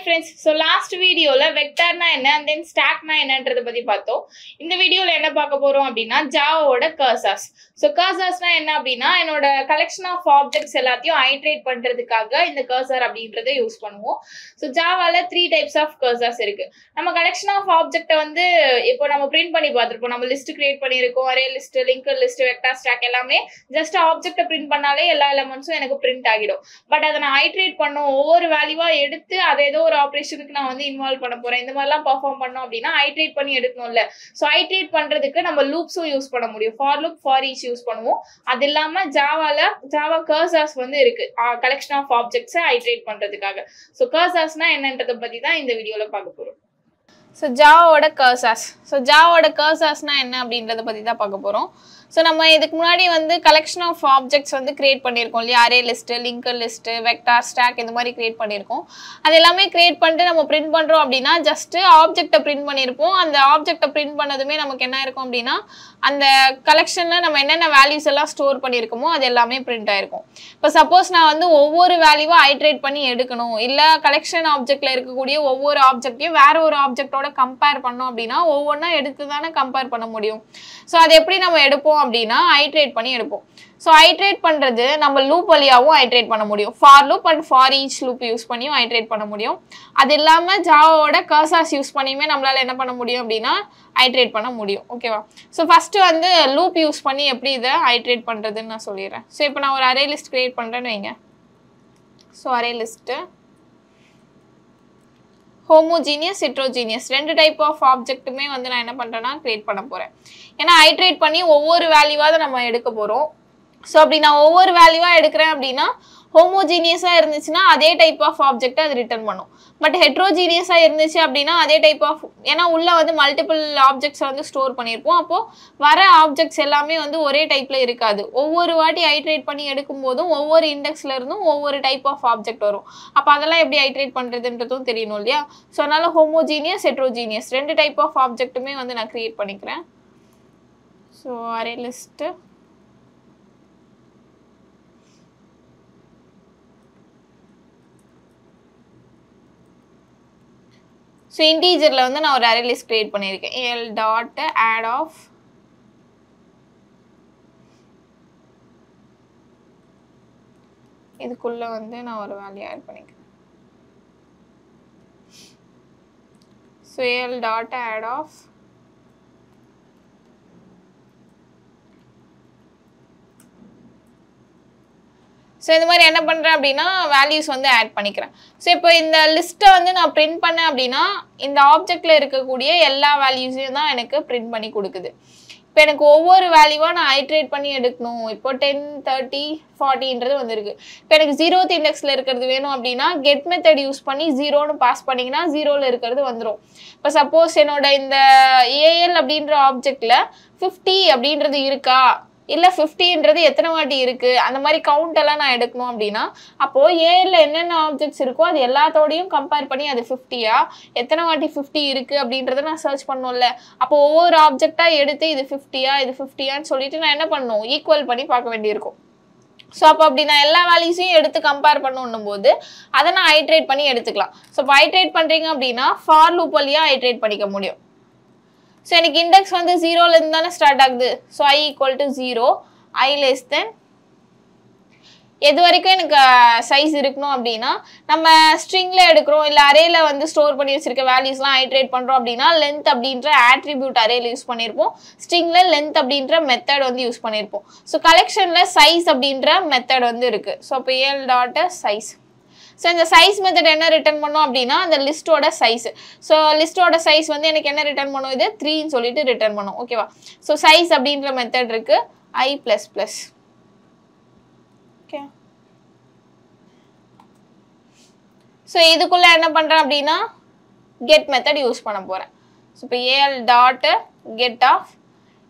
friends, so last video la vector na enna and then stack na enna endradha pathi paathom. In the video la enna paaka porom appadina Java oda cursors. So cursors na enna appadina enoda collection of objects ellathiyum iterate pandradhukaga indha cursor அப்படின்றதை use பண்ணுவோம். So Java la three types of cursors இருக்கு. நம்ம collection of object வந்து இப்போ நம்ம print பண்ணி பார்த்திருப்போம். நம்ம list create பண்ணிருக்கோம், array list, linked list, vector stack எல்லாமே just object print பண்ணாலே எல்லா எலிமெண்ட்ஸும் எனக்கு print ஆகிடும். பட் அத நான் iterate பண்ணனும், ஒவ்வொரு வேல்யூவா எடுத்து அத ஏதோ ஒரு ஆபரேஷனுக்கு நான் வந்து இன்வால்வ் பண்ண போறேன். இந்த மாதிரிலாம் பெர்ஃபார்ம் பண்ணனும் அப்படினா iterate பண்ணி எடுக்கணும்ல. சோ iterate பண்றதுக்கு நம்ம லூப்ஸும் யூஸ் பண்ண முடியும். for loop, for each use பண்ணுவோம். அது இல்லாம ஜாவா cursors வந்து இருக்கு. collection of objects iterate பண்றதுக்காக. சோ cursorsனா என்னன்றத பத்தி தான் இந்த வீடியோல பார்க்க போறோம். So Java oda cursors. So Java oda cursors na enna அப்படின்றத பத்தி தான் பார்க்க போறோம். So நம்ம இதுக்கு முன்னாடி வந்து collection of objects வந்து கிரியேட் பண்ணிருக்கோம் இல்லையா, array list, linked list, vector stack இந்த மாதிரி கிரியேட் பண்ணிருக்கோம். அது எல்லாமே கிரியேட் பண்ணிட்டு நம்ம பிரிண்ட் பண்றோம் அப்படினா ஜஸ்ட் ஆப்ஜெக்ட்ட பிரிண்ட் பண்ணிருப்போம். அந்த ஆப்ஜெக்ட்ட பிரிண்ட் பண்ணதுமே நமக்கு என்ன இருக்கும் அப்படினா அந்த கலெக்ஷன்ல நம்ம என்னென்ன வேல்யூஸ் எல்லாம் ஸ்டோர் பண்ணிருக்கோமோ அது எல்லாமே பிரிண்ட் ஆயிருக்கும். இப்போ சப்போஸ் நான் வந்து ஒவ்வொரு வேல்யூவா ஐட்ரேட் பண்ணி எடுக்கணும், இல்ல கலெக்ஷன் ஆப்ஜெக்ட்ல இருக்கக்கூடிய ஒவ்வொரு ஆப்ஜெக்ட்டையும் வேற ஒரு ஆப்ஜெக்ட்டோட கம்பேர் பண்ணோம் அப்படினா ஒவ்வொண்ணா எடுத்து தானே கம்பேர் பண்ண முடியும். சோ அது எப்படி நம்ம எடுப்போம் அப்படினா ஐட்ரேட் பண்ணி எடுப்போம். சோ ஐட்ரேட் பண்றது நம்ம லூப் வழியாவும் ஐட்ரேட் பண்ண முடியும். for loop and for each loop use பண்ணியும் ஐட்ரேட் பண்ண முடியும். அது இல்லாம ஜாவாவோட cursors யூஸ் பண்ணியுமே நம்மளால என்ன பண்ண முடியும் அப்படினா ஐட்ரேட் பண்ண முடியும். ஓகேவா? சோ ஃபர்ஸ்ட் வந்து லூப் யூஸ் பண்ணி எப்படி இத ஐட்ரேட் பண்றதுன்னு நான் சொல்லிறேன். சோ இப்போ நான் ஒரு array list கிரியேட் பண்றேன்னு வைங்க. So array list homogeneous, heterogeneous ரெண்டு டைப் ஆஃப் ஆப்ஜெக்ட்டுமே வந்து நான் என்ன பண்றேன்னா கிரியேட் பண்ண போறேன். ஏன்னா ஐட்ரேட் பண்ணி ஒவ்வொரு வேல்யூவா தான் நம்ம எடுக்க போறோம். சோ அப்படி நான் ஒவ்வொரு வேல்யூவா எடுக்கிறேன் அப்படினா ஹோமோஜீனியஸா இருந்துச்சுன்னா அதே டைப் ஆஃப் ஆப்ஜெக்ட் அது ரிட்டர்ன் பண்ணும். பட் ஹெட்ரோஜீனியஸா இருந்துச்சு அப்படினா அதே டைப் ஆஃப், ஏன்னா உள்ள வந்து மல்டிபிள் ஆப்ஜெக்ட்ஸ் வந்து ஸ்டோர் பண்ணிருப்போம். அப்போ வர ஆப்ஜெக்ட்ஸ் எல்லாமே வந்து ஒரே டைப்ல இருக்காது. ஒவ்வொரு வாட்டி ஐட்ரேட் பண்ணி எடுக்கும்போதும் ஒவ்வொரு இண்டெக்ஸ்ல இருந்தும் ஒவ்வொரு டைப் ஆஃப் ஆப்ஜெக்ட் வரும். அப்ப அதெல்லாம் எப்படி ஐட்ரேட் பண்றதுன்றதும் தெரியணும் இல்லையா? சோ அதனால ஹோமோஜீனியஸ், ஹெட்ரோஜீனியஸ் ரெண்டு டைப் ஆஃப் ஆப்ஜெக்ட்டுமே வந்து நான் கிரியேட் பண்ணிக்கிறேன். சோ அரே லிஸ்ட் So integerல வந்து நான் ஒரு array list create பண்ணிருக்கேன். l dot add of இதுக்குள்ள வந்து நான் ஒரு வேல்யூ ஆட் பண்ணிக்கிறேன். So l dot add of so இந்த மாதிரி என்ன பண்றேன் அப்படினா வேல்யூஸ் வந்து ஆட் பண்ணிக்கிறேன். சோ இப்போ இந்த லிஸ்ட்டை வந்து நான் பிரிண்ட் பண்ணேன் அப்படினா இந்த ஆப்ஜெக்ட்ல இருக்கக்கூடிய எல்லா வேல்யூஸையும் தான் எனக்கு பிரிண்ட் பண்ணி கொடுக்குது. இப்போ எனக்கு ஒவ்வொரு வேல்யூவா நான் ஐட்ரேட் பண்ணி எடுக்கணும். இப்போ 10, 30, 40ன்றது வந்திருக்கு. இப்போ எனக்கு 0th இண்டெக்ஸ்ல இருக்கிறது வேணும் அப்படினா கெட் மெத்தட் யூஸ் பண்ணி 0ன்னு பாஸ் பண்ணீங்கன்னா 0ல இருக்கிறது வந்துரும். இப்போ சப்போஸ் என்னோட இந்த AL அப்படின்ற ஆப்ஜெக்ட்ல 50 அப்படின்றது இருக்கா, இல்ல 50ன்றது எத்தனை வாட்டி இருக்கு, அந்த மாதிரி கவுண்ட் எல்லாம் நான் எடுக்கணும் அப்படினா அப்போ ஏல என்னென்ன ஆப்ஜெக்ட்ஸ் இருக்கோ அது எல்லாத்தோடையும் கம்பேர் பண்ணி அது 50யா, எத்தனை வாட்டி 50 இருக்கு அப்படின்றத நான் சர்ச் பண்ணனும்ல. அப்போ ஒவ்வொரு ஆப்ஜெக்ட்டா எடுத்து இது 50யா இது 50யான்னு சொல்லிட்டு நான் என்ன பண்ணனும், ஈக்குவல் பண்ணி பார்க்க வேண்டியிருக்கும். சோ அப்ப அப்படி நான் எல்லா வேல்யூஸையும் எடுத்து கம்பேர் பண்ணனும்போது அதை நான் ஐட்ரேட் பண்ணி எடுத்துக்கலாம். சோ இப்போ ஐட்ரேட் பண்றீங்க அப்படினா for loop வழியா ஐட்ரேட் பண்ணிக்க முடியும். So எனக்கு இண்டெக்ஸ் வந்து 0ல இருந்து தான ஸ்டார்ட் ஆகுது. So I equal to 0, I less than எது வரைக்கும் எனக்கு சைஸ் இருக்கணும் அப்படினா நம்ம ஸ்ட்ரிங்ல எடுக்கிறோம் இல்ல அரேல வந்து ஸ்டோர் பண்ணி வச்சிருக்க வேல்யூஸ்லாம் ஐட்ரேட் பண்றோம் அப்படினா லெந்த் அப்படின்ற ஆட்ரிபியூட் அரேல யூஸ் பண்ணிருப்போம். ஸ்ட்ரிங்ல லெந்த் அப்படின்ற மெத்தட் வந்து யூஸ் பண்ணிருப்போம். சோ கலெக்ஷன்ல சைஸ் அப்படின்ற மெத்தட் வந்து இருக்கு. சோ அப்ப l dot size. சோ இந்த சைஸ் மெத்தட் என்ன ரிட்டர்ன் பண்ணும் அப்படினா அந்த லிஸ்டோட சைஸ். சோ லிஸ்டோட சைஸ் வந்து எனக்கு என்ன ரிட்டர்ன் பண்ணும், இது 3 ன்னு சொல்லிட்டு ரிட்டர்ன் பண்ணும். ஓகேவா? சோ சைஸ் அப்படின்ற மெத்தட் இருக்கு i++. ஓகே. சோ இதுக்குள்ள என்ன பண்றேன் அப்படினா get மெத்தட் யூஸ் பண்ண போறேன். சோ இப்போ al dot get of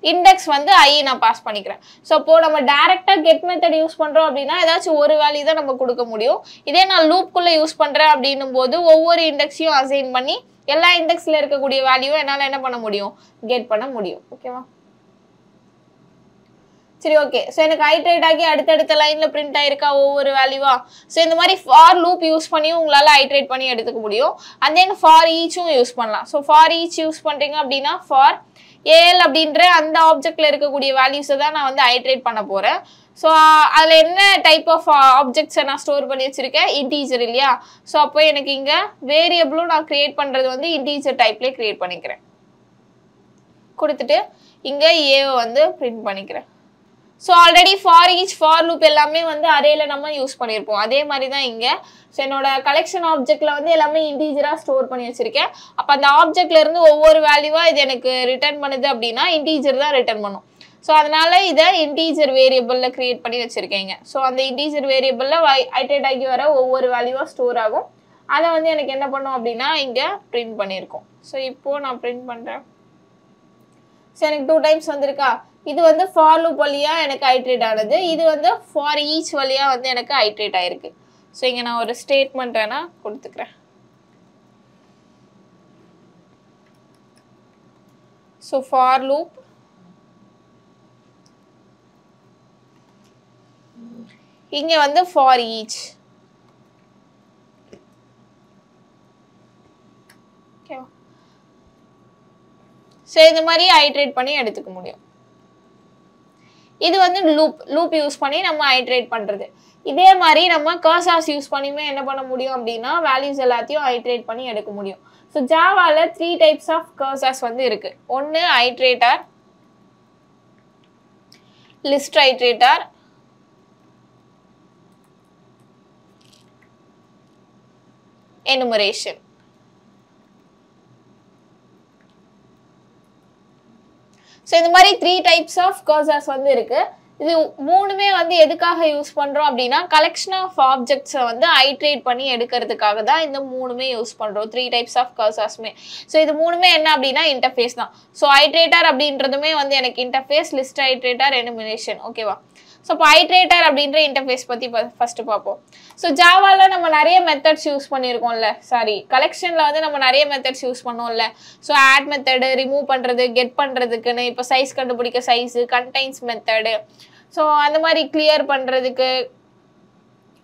index வந்து I நான் பாஸ் பண்ணிக்கிறேன். சோ அப்போ நம்ம டைரக்ட்டா get மெத்தட் யூஸ் பண்றோம் அப்படினா ஏதாச்சும் ஒரு வேல்யூ தான் நம்ம கொடுக்க முடியும். இதே நான் லூப் குள்ள யூஸ் பண்றேன் அப்படினும்போது ஒவ்வொரு இண்டெக்ஸையும் அசைன் பண்ணி எல்லா இண்டெக்ஸ்ல இருக்கக்கூடிய வேல்யூவை என்னால என்ன பண்ண முடியும், கெட் பண்ண முடியும். ஓகேவா? சரி ஓகே. ஸோ எனக்கு ஐட்ரேட் ஆகி அடுத்தடுத்த லைனில் பிரிண்ட் ஆயிருக்கா ஒவ்வொரு வேல்யூவா. ஸோ இந்த மாதிரி ஃபார் லூப் யூஸ் பண்ணி உங்களால் ஐட்ரேட் பண்ணி எடுத்துக்க முடியும். அண்ட் தென் ஃபார் ஈச்சும் யூஸ் பண்ணலாம். ஸோ ஃபார் ஈச் யூஸ் பண்ணுறீங்க அப்படின்னா ஃபார் ஏஎல் அப்படின்ற அந்த ஆப்ஜெக்டில் இருக்கக்கூடிய வேல்யூஸை தான் நான் வந்து ஐட்ரேட் பண்ண போகிறேன். ஸோ அதில் என்ன டைப் ஆஃப் ஆப்ஜெக்ட்ஸை நான் ஸ்டோர் பண்ணி வச்சுருக்கேன், இன்டீஜர் இல்லையா. ஸோ அப்போ எனக்கு இங்கே வேரியபிளும் நான் க்ரியேட் பண்ணுறது வந்து இன்டீஜர் டைப்லேயே க்ரியேட் பண்ணிக்கிறேன். கொடுத்துட்டு இங்கே ஏவை வந்து பிரிண்ட் பண்ணிக்கிறேன். So already for each for loop எல்லாமே வந்து அரேயில் நம்ம யூஸ் பண்ணியிருப்போம். அதே மாதிரி தான் இங்கே. ஸோ என்னோட கலெக்ஷன் ஆப்ஜெக்டில் வந்து எல்லாமே இன்டீஜராக ஸ்டோர் பண்ணி வச்சுருக்கேன். அப்போ அந்த ஆப்ஜெக்ட்லேருந்து ஒவ்வொரு வேல்யூவாக இது எனக்கு ரிட்டர்ன் பண்ணுது அப்படின்னா இன்டீஜர் தான் ரிட்டர்ன் பண்ணும். ஸோ அதனால் இதை இன்டீஜர் வேரியபிளில் க்ரியேட் பண்ணி வச்சுருக்கேங்க. ஸோ அந்த இன்டீஜர் வேரியபிளில் ஐட்ரேட் ஆகி வர ஒவ்வொரு வேல்யூவாக ஸ்டோர் ஆகும். அதை வந்து எனக்கு என்ன பண்ணும் அப்படின்னா இங்கே பிரிண்ட் பண்ணியிருக்கோம். ஸோ இப்போது நான் பிரிண்ட் பண்ணுறேன். ஸோ எனக்கு 2 டைம்ஸ் வந்திருக்கா. இது வந்து ஃபார் லூப் வழியாக எனக்கு ஐட்ரேட் ஆனது. இது வந்து ஃபார் ஈச் வழியாக வந்து எனக்கு ஐட்ரேட் ஆயிருக்கு. ஸோ இங்கே நான் ஒரு ஸ்டேட்மெண்ட் வேணால் கொடுத்துக்கிறேன். ஸோ ஃபார் லூப் இங்கே வந்து ஃபார் ஈச். ஓகேவா. ஸோ இந்த மாதிரி ஐட்ரேட் பண்ணி எடுத்துக்க முடியும். இது வந்து லூப் யூஸ் பண்ணி நம்ம ஐட்ரேட் பண்ணுறது. இதே மாதிரி நம்ம கர்சர்ஸ் யூஸ் பண்ணியுமே என்ன பண்ண முடியும் அப்படின்னா வேல்யூஸ் எல்லாத்தையும் ஐட்ரேட் பண்ணி எடுக்க முடியும். ஸோ ஜாவாவில் 3 டைப்ஸ் ஆஃப் கர்சர்ஸ் வந்து இருக்குது. ஒன்று iterator, list iterator, enumeration. So இந்த மாதிரி 3 டைப்ஸ் ஆஃப் கர்சர்ஸ் வந்து இருக்குது. இது மூணுமே வந்து எதுக்காக யூஸ் பண்ணுறோம் அப்படின்னா கலெக்ஷன் ஆஃப் ஆப்ஜெக்ட்ஸை வந்து ஐட்ரேட் பண்ணி எடுக்கிறதுக்காக தான் இந்த மூணுமே யூஸ் பண்ணுறோம். 3 டைப்ஸ் ஆஃப் கர்சர்ஸுமே. ஸோ இது மூணுமே என்ன அப்படின்னா இன்டர்ஃபேஸ் தான். ஸோ ஐட்ரேட்டர் அப்படின்றதுமே வந்து எனக்கு இன்டர்ஃபேஸ், லிஸ்ட் ஐட்ரேட்டர், எனுமரேஷன். ஓகேவா. ஸோ இப்போ ஐட்ரேட்டர் அப்படின்ற இன்டர்ஃபேஸ் பற்றி ஃபஸ்ட்டு பார்ப்போம். ஸோ ஜாவாவில் நம்ம நிறைய மெத்தட்ஸ் யூஸ் பண்ணியிருக்கோம்ல, கலெக்ஷனில் வந்து நம்ம நிறைய மெத்தட்ஸ் யூஸ் பண்ணோம்ல. ஸோ ஆட் மெத்தடு, ரிமூவ் பண்ணுறது, கெட் பண்ணுறதுக்குன்னு, இப்போ சைஸ் கண்டுபிடிக்க சைஸு, கண்டெய்ன்ஸ் மெத்தடு, ஸோ அந்த மாதிரி கிளியர் பண்ணுறதுக்கு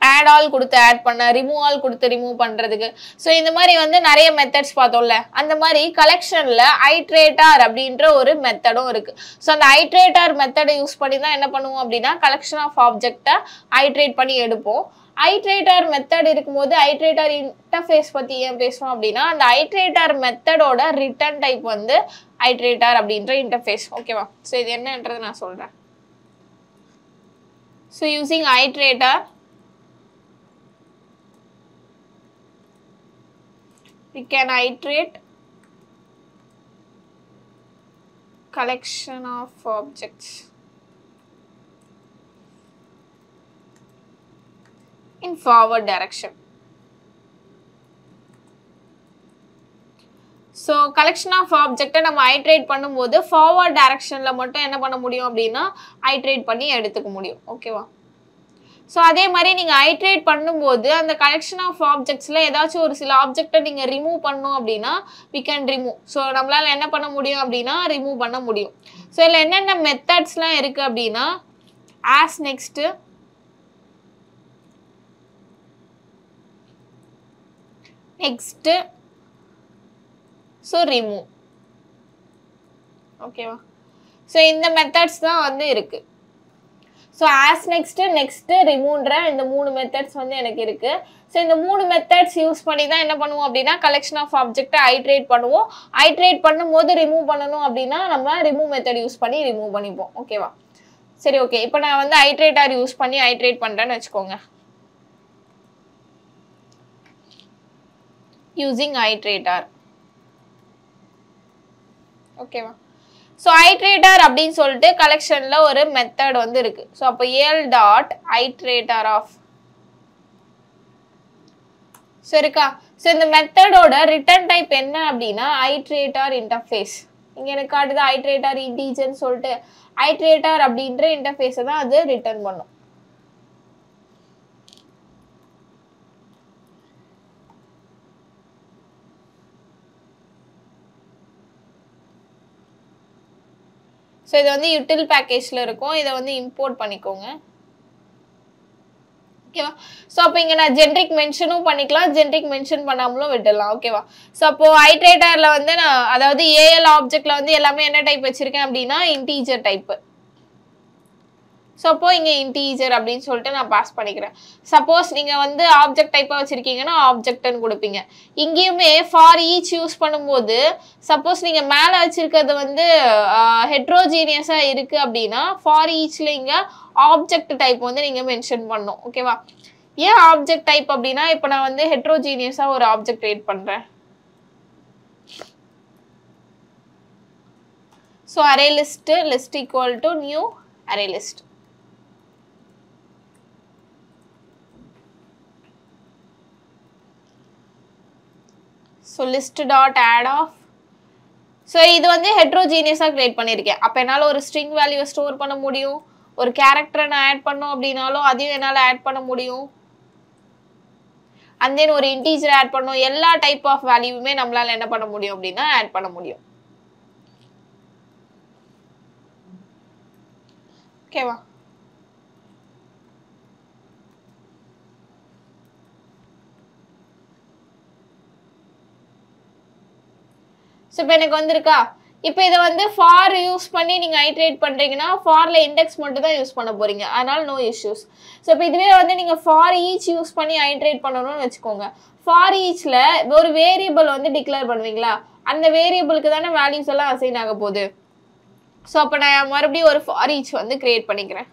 ஆட் ஆல் கொடுத்து ஆட் பண்ண, ரிமூவ் ஆல் கொடுத்து ரிமூவ் பண்ணுறதுக்கு. ஸோ இந்த மாதிரி வந்து நிறைய மெத்தட்ஸ் பார்த்தோம்ல. அந்த மாதிரி கலெக்ஷனில் ஐட்ரேட்டர் அப்படின்ற ஒரு மெத்தடும் இருக்குது. ஸோ அந்த ஐட்ரேட்டர் மெத்தடை யூஸ் பண்ணி தான் என்ன பண்ணுவோம் அப்படின்னா கலெக்ஷன் ஆஃப் ஆப்ஜெக்டை ஐட்ரேட் பண்ணி எடுப்போம். ஐட்ரேட்டர் மெத்தட் இருக்கும்போது ஐட்ரேட்டர் இன்டர்ஃபேஸ் பற்றி ஏன் பேசுவோம் அப்படின்னா அந்த ஐட்ரேட்டர் மெத்தடோட ரிட்டர்ன் டைப் வந்து ஐட்ரேட்டர் அப்படின்ற இன்டர்ஃபேஸ். ஓகேவா. ஸோ இது என்னன்றது நான் சொல்கிறேன். So using iterator we can iterate collection of objects in forward direction. So collection of object நம்ம iterate பண்ணும்போது forward directionல மட்டும் என்ன பண்ண முடியும் அப்படின்னா iterate பண்ணி எடுத்துக்க முடியும். ஓகேவா. ஸோ அதே மாதிரி நீங்கள் ஐட்ரேட் பண்ணும்போது அந்த கலெக்ஷன் ஆஃப் ஆப்ஜெக்ட்ஸில் ஏதாச்சும் ஒரு சில ஆப்ஜெக்டை நீங்கள் ரிமூவ் பண்ணணும் அப்படின்னா we can remove. ஸோ நம்மளால் என்ன பண்ண முடியும் அப்படின்னா ரிமூவ் பண்ண முடியும். ஸோ இதில் என்னென்ன மெத்தட்ஸ்லாம் இருக்குது அப்படின்னா as next, next, so remove. ஓகேவா. ஸோ இந்த மெத்தட்ஸ் தான் வந்து இருக்குது. ஸோ ஆஸ் நெக்ஸ்ட்டு, நெக்ஸ்ட்டு, ரிமூவ்ன்ற இந்த 3 மெத்தட்ஸ் வந்து எனக்கு இருக்குது. ஸோ இந்த 3 மெத்தட்ஸ் யூஸ் பண்ணி தான் என்ன பண்ணுவோம் அப்படின்னா கலெக்ஷன் ஆஃப் ஆப்ஜெக்டை ஐட்ரேட் பண்ணுவோம். ஐட்ரேட் பண்ணும்போது ரிமூவ் பண்ணணும் அப்படின்னா நம்ம ரிமூவ் மெத்தட் யூஸ் பண்ணி ரிமூவ் பண்ணிப்போம். ஓகேவா. சரி ஓகே. இப்போ நான் வந்து ஐட்ரேட்டர் யூஸ் பண்ணி ஐட்ரேட் பண்ணுறேன்னு வச்சுக்கோங்க. Using iterator. ஓகேவா. ஸோ ஐட்ரேட்டர் அப்படின்னு சொல்லிட்டு கலெக்ஷனில் ஒரு மெத்தட் வந்து இருக்குது. ஸோ அப்போ ஏல் டாட் ஐட்ரேட்டர் ஆஃப் ஸோ இருக்கா. ஸோ இந்த மெத்தடோட ரிட்டர்ன் டைப் என்ன அப்படின்னா ஐட்ரேட்டர் இன்டர்ஃபேஸ். இங்கே எனக்கு காட்டுது ஐட்ரேட்டர் இன்டீஜர்னு சொல்லிட்டு ஐட்ரேட்டர் அப்படின்ற இன்டர்ஃபேஸை தான் அது ரிட்டர்ன் பண்ணும். ஸோ இது வந்து util பேக்கேஜ்ல இருக்கும். இதை வந்து இம்போர்ட் பண்ணிக்கோங்க. ஓகேவா? ஸோ அப்போ இங்கே நான் ஜென்ரிக் மென்ஷனும் பண்ணிக்கலாம், ஜென்ரிக் மென்ஷன் பண்ணாமலும் விட்டுடலாம். ஓகேவா? ஸோ அப்போ ஐட்ரேட்டரில் வந்து நான் அதாவது ஏஎல் ஆப்ஜெக்டில் வந்து எல்லாமே என்ன டைப் வச்சுருக்கேன் அப்படின்னா இன்டீஜர் டைப்பு. ஸோ அப்போ இங்கே இன்டீஜர் அப்படின்னு சொல்லிட்டு நான் பாஸ் பண்ணிக்கிறேன். சப்போஸ் நீங்கள் வந்து ஆப்ஜெக்ட் டைப்பாக வச்சுருக்கீங்கன்னா ஆப்ஜெக்ட்னு கொடுப்பீங்க. இங்கேயுமே ஃபார் ஈச் யூஸ் பண்ணும்போது சப்போஸ் நீங்கள் மேலே வச்சுருக்கிறது வந்து ஹெட்ரோஜீனியஸாக இருக்குது அப்படின்னா ஃபார் ஈச்சில் இங்கே ஆப்ஜெக்ட் டைப் வந்து நீங்கள் மென்ஷன் பண்ணணும். ஓகேவா? ஏன் ஆப்ஜெக்ட் டைப் அப்படின்னா இப்போ நான் வந்து ஹெட்ரோஜீனியஸாக ஒரு ஆப்ஜெக்ட் கிரியேட் பண்ணுறேன். So array list equal to new array list. So list dot add of. So இது வந்து ஹெட்ரோஜீனியஸாக கிரியேட் பண்ணியிருக்கேன். அப்போ என்னால் ஒரு ஸ்ட்ரிங் வேல்யூவை ஸ்டோர் பண்ண முடியும். ஒரு கேரக்டரை நான் ஆட் பண்ணோம் அப்படின்னாலும் அதையும் என்னால் ஆட் பண்ண முடியும். அண்ட் தென் ஒரு இன்டீஜர் ஆட் பண்ணோம். எல்லா டைப் ஆஃப் வேல்யூவுமே நம்மளால என்ன பண்ண முடியும் அப்படின்னா ஆட் பண்ண முடியும். ஓகேவா? ஸோ இப்போ எனக்கு வந்திருக்கா? இப்போ இதை வந்து ஃபார் யூஸ் பண்ணி நீங்கள் ஐட்ரேட் பண்ணுறீங்கன்னா ஃபாரில் இண்டெக்ஸ் மட்டும் தான் யூஸ் பண்ண போகிறீங்க. அதனால் நோ இஷ்யூஸ். ஸோ இப்போ இதுவே வந்து நீங்கள் ஃபார் ஈச் யூஸ் பண்ணி ஐட்ரேட் பண்ணணும்னு வச்சுக்கோங்க. ஃபார் ஈச்சில் ஒரு வேரியபிள் வந்து டிக்ளேர் பண்ணுவீங்களா? அந்த வேரியபிளுக்கு தானே வேல்யூஸ் எல்லாம் அசைன் ஆக போகுது. ஸோ அப்போ நான் மறுபடியும் ஒரு ஃபார் ஈச் வந்து கிரியேட் பண்ணிக்கிறேன்.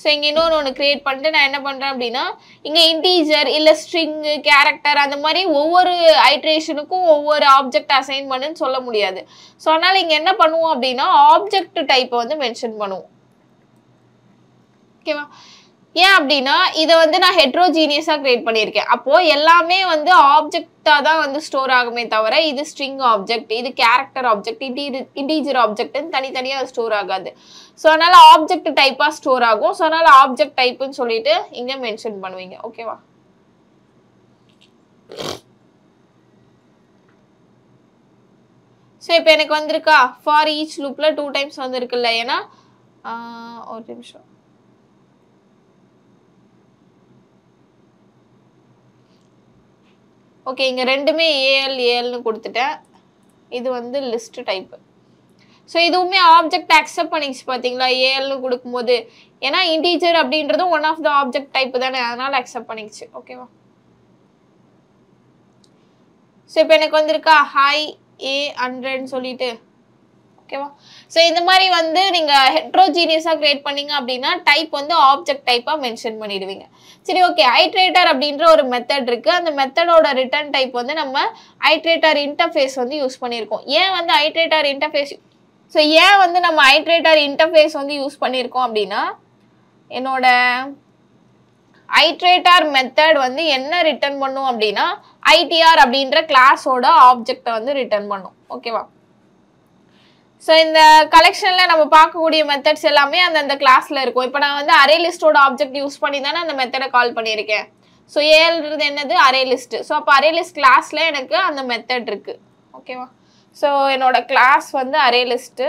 ஸோ இங்கே இன்னொன்று கிரியேட் பண்ணிட்டு நான் என்ன பண்ணுறேன் அப்படின்னா இங்கே இன்டீஜர் இல்லை ஸ்ட்ரிங்கு கேரக்டர் அந்த மாதிரி ஒவ்வொரு ஐட்ரேஷனுக்கும் ஒவ்வொரு ஆப்ஜெக்ட் அசைன் பண்ணுன்னு சொல்ல முடியாது. ஸோ அதனால் இங்கே என்ன பண்ணுவோம் அப்படின்னா ஆப்ஜெக்ட் டைப்பை வந்து மென்ஷன் பண்ணுவோம். ஓகேவா? ஏன் அப்படின்னா இதை வந்து நான் ஹெட்ரோஜீனியஸாக கிரியேட் பண்ணியிருக்கேன். அப்போது எல்லாமே வந்து ஆப்ஜெக்டாக தான் வந்து ஸ்டோர் ஆகுமே தவிர இது ஸ்ட்ரிங் ஆப்ஜெக்ட், இது கேரக்டர் ஆப்ஜெக்ட், இன்டீஜர் ஆப்ஜெக்ட்னு தனித்தனியாக ஸ்டோர் ஆகாது. ஸோ அதனால் ஆப்ஜெக்ட் டைப்பாக ஸ்டோர் ஆகும். ஸோ அதனால் ஆப்ஜெக்ட் டைப்புன்னு சொல்லிட்டு இங்கே மென்ஷன் பண்ணுவீங்க. ஓகேவா? ஸோ இப்போ எனக்கு வந்திருக்கா ஃபார் ஈச் லூப்பில் 2 டைம்ஸ் வந்துருக்குல்ல. ஏன்னா ஒரு நிமிஷம். ஓகே, இங்கே ரெண்டுமே ஏஎல்னு கொடுத்துட்டேன். இது வந்து லிஸ்ட் டைப்பு. ஸோ இதுவுமே ஆப்ஜெக்ட் அக்செப்ட் பண்ணிச்சு பார்த்தீங்களா ஏஎல்னு கொடுக்கும்போது. ஏன்னா இன்டீஜர் அப்படின்றதும் one of the object type தானே, அதனால் அக்செப்ட் பண்ணிச்சு. ஓகேவா? ஸோ இப்போ எனக்கு வந்திருக்கா ஹாய் A100ன்னு சொல்லிட்டு. ஓகேவா? ஸோ இந்த மாதிரி வந்து நீங்கள் ஹெட்ரோஜீனியஸாக கிரியேட் பண்ணீங்க அப்படின்னா டைப் வந்து ஆப்ஜெக்ட் டைப்பாக மென்ஷன் பண்ணிடுவீங்க. சரி, ஓகே. ஐட்ரேட்டர் அப்படின்ற ஒரு மெத்தட் இருக்குது. அந்த மெத்தடோட ரிட்டர்ன் டைப் வந்து நம்ம ஐட்ரேட்டர் இன்டர்ஃபேஸ் வந்து யூஸ் பண்ணியிருக்கோம். ஏன் வந்து ஐட்ரேட்டர் இன்டர்ஃபேஸ் ஏன் வந்து நம்ம ஐட்ரேட்டர் இன்டர்ஃபேஸ் வந்து யூஸ் பண்ணியிருக்கோம் அப்படின்னா என்னோட ஐட்ரேட்டர் மெத்தட் வந்து என்ன ரிட்டர்ன் பண்ணும் அப்படின்னா ஐடிஆர் அப்படின்ற கிளாஸோட ஆப்ஜெக்டை வந்து ரிட்டர்ன் பண்ணும். ஓகேவா? ஸோ இந்த கலெக்ஷனில் நம்ம பார்க்கக்கூடிய மெத்தட்ஸ் எல்லாமே அந்தந்த கிளாஸில் இருக்கும். இப்போ நான் வந்து அரே லிஸ்டோட ஆப்ஜெக்ட் யூஸ் பண்ணி தானே அந்த மெத்தடை கால் பண்ணியிருக்கேன். ஸோ ஏன்றது என்னது அரே லிஸ்ட். ஸோ அப்போ அரே லிஸ்ட் கிளாஸில் எனக்கு அந்த மெத்தட் இருக்குது. ஓகேவா? ஸோ என்னோட கிளாஸ் வந்து அரே லிஸ்ட்டு.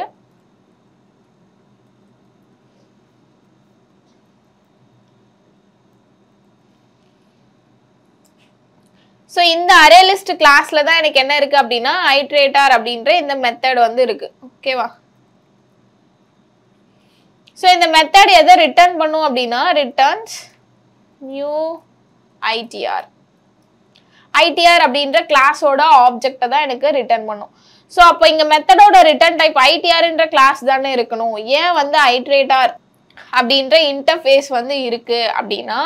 ஸோ இந்த அரே லிஸ்ட் கிளாஸில் தான் எனக்கு என்ன இருக்குது அப்படின்னா ஐட்ரேட்டர் அப்படின்ற இந்த மெத்தட் வந்து இருக்குது. ஓகேவா? ஸோ இந்த மெத்தட் எதை ரிட்டர்ன் பண்ணும் அப்படின்னா ரிட்டர்ன்ஸ் நியூ ஐடிஆர். ஐடிஆர் அப்படின்ற கிளாஸோட ஆப்ஜெக்டை தான் எனக்கு ரிட்டர்ன் பண்ணும். ஸோ அப்போ இங்கே மெத்தடோட ரிட்டர்ன் டைப் ஐடிஆர்ன்ற கிளாஸ் தானே இருக்கணும். ஏன் வந்து ஐட்ரேட்டர் அப்படின்ற இன்டர்ஃபேஸ் வந்து இருக்கு அப்படின்னா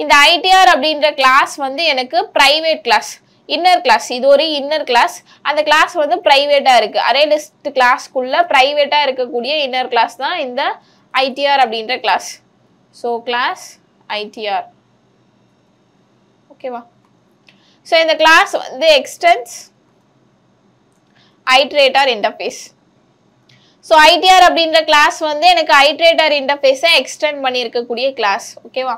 இந்த ஐடிஆர் அப்படின்ற கிளாஸ் வந்து எனக்கு பிரைவேட் கிளாஸ், இன்னர் கிளாஸ். இது ஒரு இன்னர் கிளாஸ். அந்த கிளாஸ் வந்து பிரைவேட்டா இருக்கு. அரே லிஸ்ட் கிளாஸ்க்குள்ள பிரைவேட்டா இருக்கக்கூடிய இன்னர் கிளாஸ் தான் இந்த ஐடிஆர் அப்படின்ற கிளாஸ். So class ITR. ஓகேவா? ஸோ இந்த கிளாஸ் வந்து extends iterator interface. So ITR அப்படின்ற கிளாஸ் வந்து எனக்கு ஐட்ரேட்டர் இன்டர்ஃபேஸை எக்ஸ்டெண்ட் பண்ணியிருக்கக்கூடிய கிளாஸ். ஓகேவா?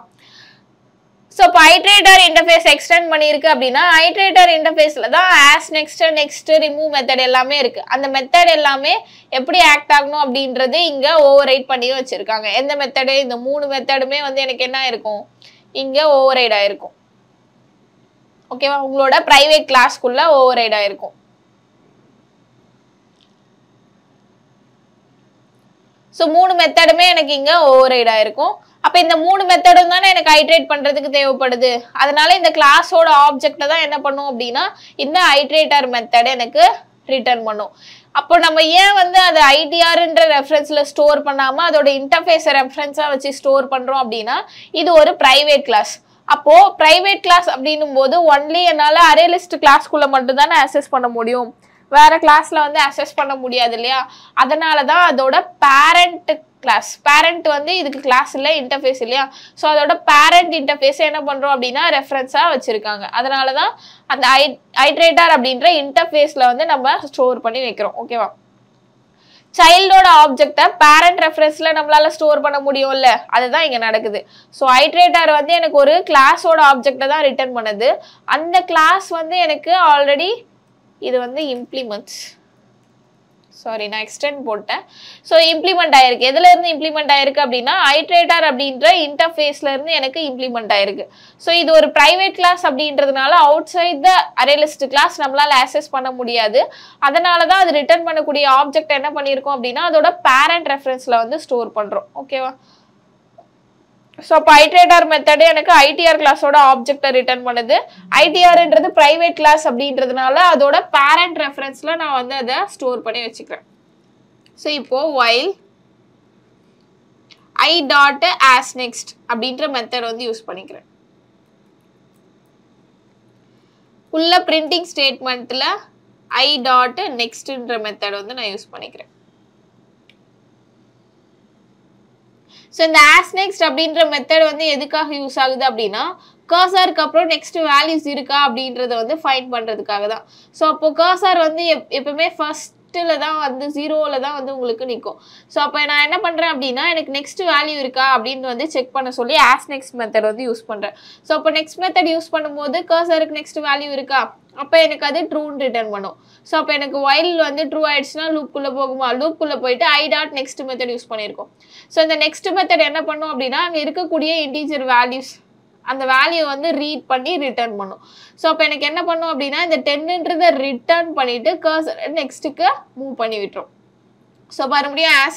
ஸோ இப்போ ஐட்ரேட்டர் இன்டர்ஃபேஸ் எக்ஸ்டெண்ட் பண்ணியிருக்கு அப்படின்னா ஐட்ரேட்டர் இன்டர்ஃபேஸில் தான் ஆஸ் நெக்ஸ்ட் ரிமூவ் மெத்தட் எல்லாமே இருக்குது. அந்த மெத்தட் எல்லாமே எப்படி ஆக்ட் ஆகணும் அப்படின்றது இங்கே ஓவர் ரைட் பண்ணி வச்சுருக்காங்க. எந்த மெத்தடு? இந்த 3 மெத்தடுமே வந்து எனக்கு என்ன இருக்கும், இங்கே ஓவர் ரைட் ஆகிருக்கும். ஓகேவா? உங்களோட ப்ரைவேட் கிளாஸ்க்குள்ளே ஓவர் ரைட் ஆகிருக்கும். ஸோ 3 மெத்தடுமே எனக்கு இங்கே ஓவர் ரைட் ஆகிருக்கும். அப்போ இந்த 3 மெத்தடும் தானே எனக்கு ஐட்ரேட் பண்ணுறதுக்கு தேவைப்படுது. அதனால இந்த கிளாஸோட ஆப்ஜெக்டை தான் என்ன பண்ணும் அப்படின்னா இந்த ஐட்ரேட்டர் மெத்தட் எனக்கு ரிட்டர்ன் பண்ணும். அப்போ நம்ம ஏன் வந்து அது ஐடிஆர்ன்ற ரெஃபரன்ஸில் ஸ்டோர் பண்ணாமல் அதோட இன்டர்ஃபேஸை ரெஃபரன்ஸாக வச்சு ஸ்டோர் பண்ணுறோம் அப்படின்னா இது ஒரு ப்ரைவேட் கிளாஸ். அப்போது ப்ரைவேட் கிளாஸ் அப்படின்னும் போது ஒன்லி என்னால் அரே லிஸ்ட் கிளாஸ்க்குள்ளே மட்டும்தானே அக்சஸ் பண்ண முடியும், வேற கிளாஸில் வந்து அக்சஸ் பண்ண முடியாது இல்லையா? அதனால தான் அதோட பேரண்ட் கிளாஸ், பேரண்ட் வந்து இதுக்கு கிளாஸ் இல்லை இன்டர்ஃபேஸ் இல்லையா? ஸோ அதோட பேரண்ட் இன்டர்ஃபேஸை என்ன பண்ணுறோம் அப்படின்னா ரெஃபரன்ஸாக வச்சுருக்காங்க. அதனால தான் அந்த ஐட்ரேட்டர் அப்படின்ற இன்டர்ஃபேஸில் வந்து நம்ம ஸ்டோர் பண்ணி வைக்கிறோம். ஓகேவா? சைல்டோட ஆப்ஜெக்டை பேரண்ட் ரெஃபரன்ஸில் நம்மளால ஸ்டோர் பண்ண முடியும்ல, அதுதான் இங்கே நடக்குது. ஸோ ஐட்ரேட்டர் வந்து எனக்கு ஒரு கிளாஸோட ஆப்ஜெக்டை தான் ரிட்டர்ன் பண்ணுது. அந்த கிளாஸ் வந்து எனக்கு ஆல்ரெடி இது வந்து இம்ப்ளிமெண்ட்ஸ், சாரி நான் எக்ஸ்டெண்ட் போட்டேன். ஸோ இம்ப்ளிமெண்ட் ஆயிருக்கு. எதுல இருந்து இம்ப்ளிமெண்ட் ஆயிருக்கு அப்படின்னா ஐட்ரேட்டர் அப்படின்ற இன்டர்ஃபேஸ்ல இருந்து எனக்கு இம்ப்ளிமெண்ட் ஆயிருக்கு. ஸோ இது ஒரு பிரைவேட் கிளாஸ் அப்படின்றதுனால outside the array list class நம்மளால ஆக்சஸ் பண்ண முடியாது. அதனால தான் அது ரிட்டர்ன் பண்ணக்கூடிய ஆப்ஜெக்ட் என்ன பண்ணியிருக்கோம் அப்படின்னா அதோட பேரண்ட் ரெஃபரன்ஸ்ல வந்து ஸ்டோர் பண்றோம். ஓகேவா? ஸோ அப்போ ஐட்ரேட்டர் மெத்தடு எனக்கு ஐடிஆர் கிளாஸோட ஆப்ஜெக்டை ரிட்டர்ன் பண்ணுது. ஐடிஆர்ன்றது ப்ரைவேட் கிளாஸ் அப்படின்றதுனால அதோட பேரண்ட் ரெஃபரன்ஸில் நான் வந்து அதை ஸ்டோர் பண்ணி வச்சுக்கிறேன். ஸோ இப்போ while I dot as next அப்படின்ற மெத்தட் வந்து யூஸ் பண்ணிக்கிறேன். உள்ள பிரிண்டிங் ஸ்டேட்மெண்ட்டில் ஐ டாட் நெக்ஸ்ட்ன்ற மெத்தட் வந்து நான் யூஸ் பண்ணிக்கிறேன். ஸோ இந்த ஆஸ் நெக்ஸ்ட் அப்படின்ற மெத்தட் வந்து எதுக்காக யூஸ் ஆகுது அப்படின்னா கர்சருக்கு அப்புறம் நெக்ஸ்ட் வேல்யூஸ் இருக்கா அப்படின்றத வந்து ஃபைண்ட் பண்ணுறதுக்காக தான். ஸோ அப்போ கர்சர் வந்து எப்பவுமே ஃபர்ஸ்ட்டில் தான் வந்து 0ல் தான் வந்து உங்களுக்கு நிற்கும். ஸோ அப்போ நான் என்ன பண்ணுறேன் அப்படின்னா எனக்கு நெக்ஸ்ட் வேல்யூ இருக்கா அப்படின்னு வந்து செக் பண்ண சொல்லி ஆஸ் நெக்ஸ்ட் மெத்தட் வந்து யூஸ் பண்ணுறேன். ஸோ அப்போ நெக்ஸ்ட் மெத்தட் யூஸ் பண்ணும்போது கர்சருக்கு நெக்ஸ்ட் வேல்யூ இருக்கா, அப்போ எனக்கு அது ட்ரூன்னு ரிட்டர்ன் பண்ணும். ஸோ அப்போ எனக்கு வைல் வந்து ட்ரூ ஆயிடுச்சுன்னா லூப்குள்ளே போகுமா, லூப்குள்ளே போயிட்டு I dot next method use பண்ணியிருக்கோம். ஸோ இந்த நெக்ஸ்ட் மெத்தட் என்ன பண்ணும் அப்படின்னா அங்கே இருக்கக்கூடிய இன்டீஜர் வேல்யூஸ் அந்த வேல்யூ வந்து ரீட் பண்ணி ரிட்டர்ன் பண்ணும். ஸோ அப்போ எனக்கு என்ன பண்ணும் அப்படின்னா இந்த 10ன்றதை ரிட்டர்ன் பண்ணிட்டு கர்சர் நெக்ஸ்ட்டுக்கு மூவ் பண்ணி விட்டுரும். ஸோ மறுபடியும் ஆஸ்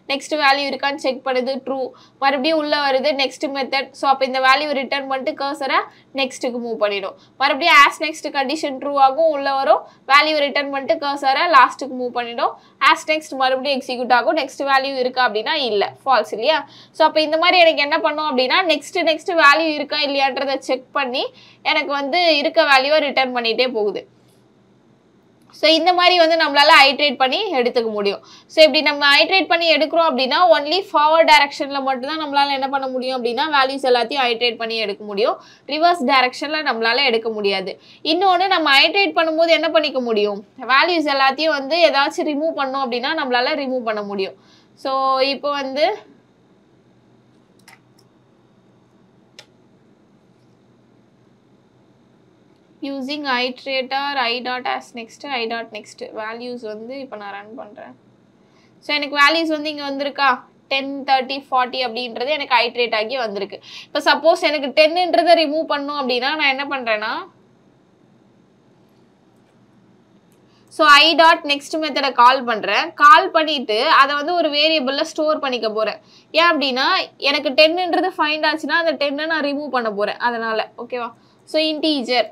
நெக்ஸ்ட் வேல்யூ இருக்கான்னு செக் பண்ணுது, ட்ரூ. மறுபடியும் உள்ளே வருது நெக்ஸ்ட் மெத்தட். ஸோ அப்போ இந்த வேல்யூ ரிட்டர்ன் பண்ணிட்டு கர்சரை நெக்ஸ்ட்டுக்கு மூவ் பண்ணிடும். மறுபடியும் ஆஸ் நெக்ஸ்ட் கண்டிஷன் ட்ரூ ஆகும், உள்ளே வரும் வேல்யூ ரிட்டர்ன் பண்ணிட்டு கர்சரை லாஸ்ட்டுக்கு மூவ் பண்ணிடும். ஆஸ் நெக்ஸ்ட் மறுபடியும் எக்ஸிக்யூட் ஆகும். நெக்ஸ்ட் வேல்யூ இருக்கா அப்படின்னா இல்லை, ஃபால்ஸ் இல்லையா? ஸோ அப்போ இந்த மாதிரி எனக்கு என்ன பண்ணும் அப்படின்னா நெக்ஸ்ட் வேல்யூ இருக்கா இல்லையான்றதை செக் பண்ணி எனக்கு வந்து இருக்க வேல்யூவை ரிட்டர்ன் பண்ணிகிட்டே போகுது. ஸோ இந்த மாதிரி வந்து நம்மளால ஐட்ரேட் பண்ணி எடுத்துக்க முடியும். ஸோ இப்படி நம்ம ஐட்ரேட் பண்ணி எடுக்கிறோம் அப்படின்னா ஒன்லி ஃபார்வர்ட் டைரக்ஷனில் மட்டும்தான் நம்மளால என்ன பண்ண முடியும் அப்படின்னா வேல்யூஸ் எல்லாத்தையும் ஐட்ரேட் பண்ணி எடுக்க முடியும். ரிவர்ஸ் டைரக்ஷனில் நம்மளால எடுக்க முடியாது. இன்னொன்று நம்ம ஐட்ரேட் பண்ணும்போது என்ன பண்ணிக்க முடியும், வேல்யூஸ் எல்லாத்தையும் வந்து ஏதாச்சும் ரிமூவ் பண்ணோம் அப்படின்னா நம்மளால ரிமூவ் பண்ண முடியும். ஸோ இப்போ வந்து using iterator I dot as next I dot next values வந்து இப்போ நான் ரன் பண்ணுறேன். ஸோ எனக்கு வேல்யூஸ் வந்து இங்கே வந்திருக்கா 10, 30, 40 அப்படின்றது எனக்கு ஐட்ரேட் ஆகி வந்திருக்கு. இப்போ சப்போஸ் எனக்கு 10ன்றதை ரிமூவ் பண்ணும் அப்படின்னா நான் என்ன பண்ணுறேன்னா ஸோ ஐ டாட் நெக்ஸ்ட் மெத்தடை கால் பண்ணுறேன். கால் பண்ணிவிட்டு அதை வந்து ஒரு வேரியபிளில் ஸ்டோர் பண்ணிக்க போகிறேன். ஏன் அப்படின்னா எனக்கு 10ன்றது ஃபைண்ட் ஆச்சுன்னா அந்த 10 நான் ரிமூவ் பண்ண போகிறேன் அதனால். ஓகேவா? So integer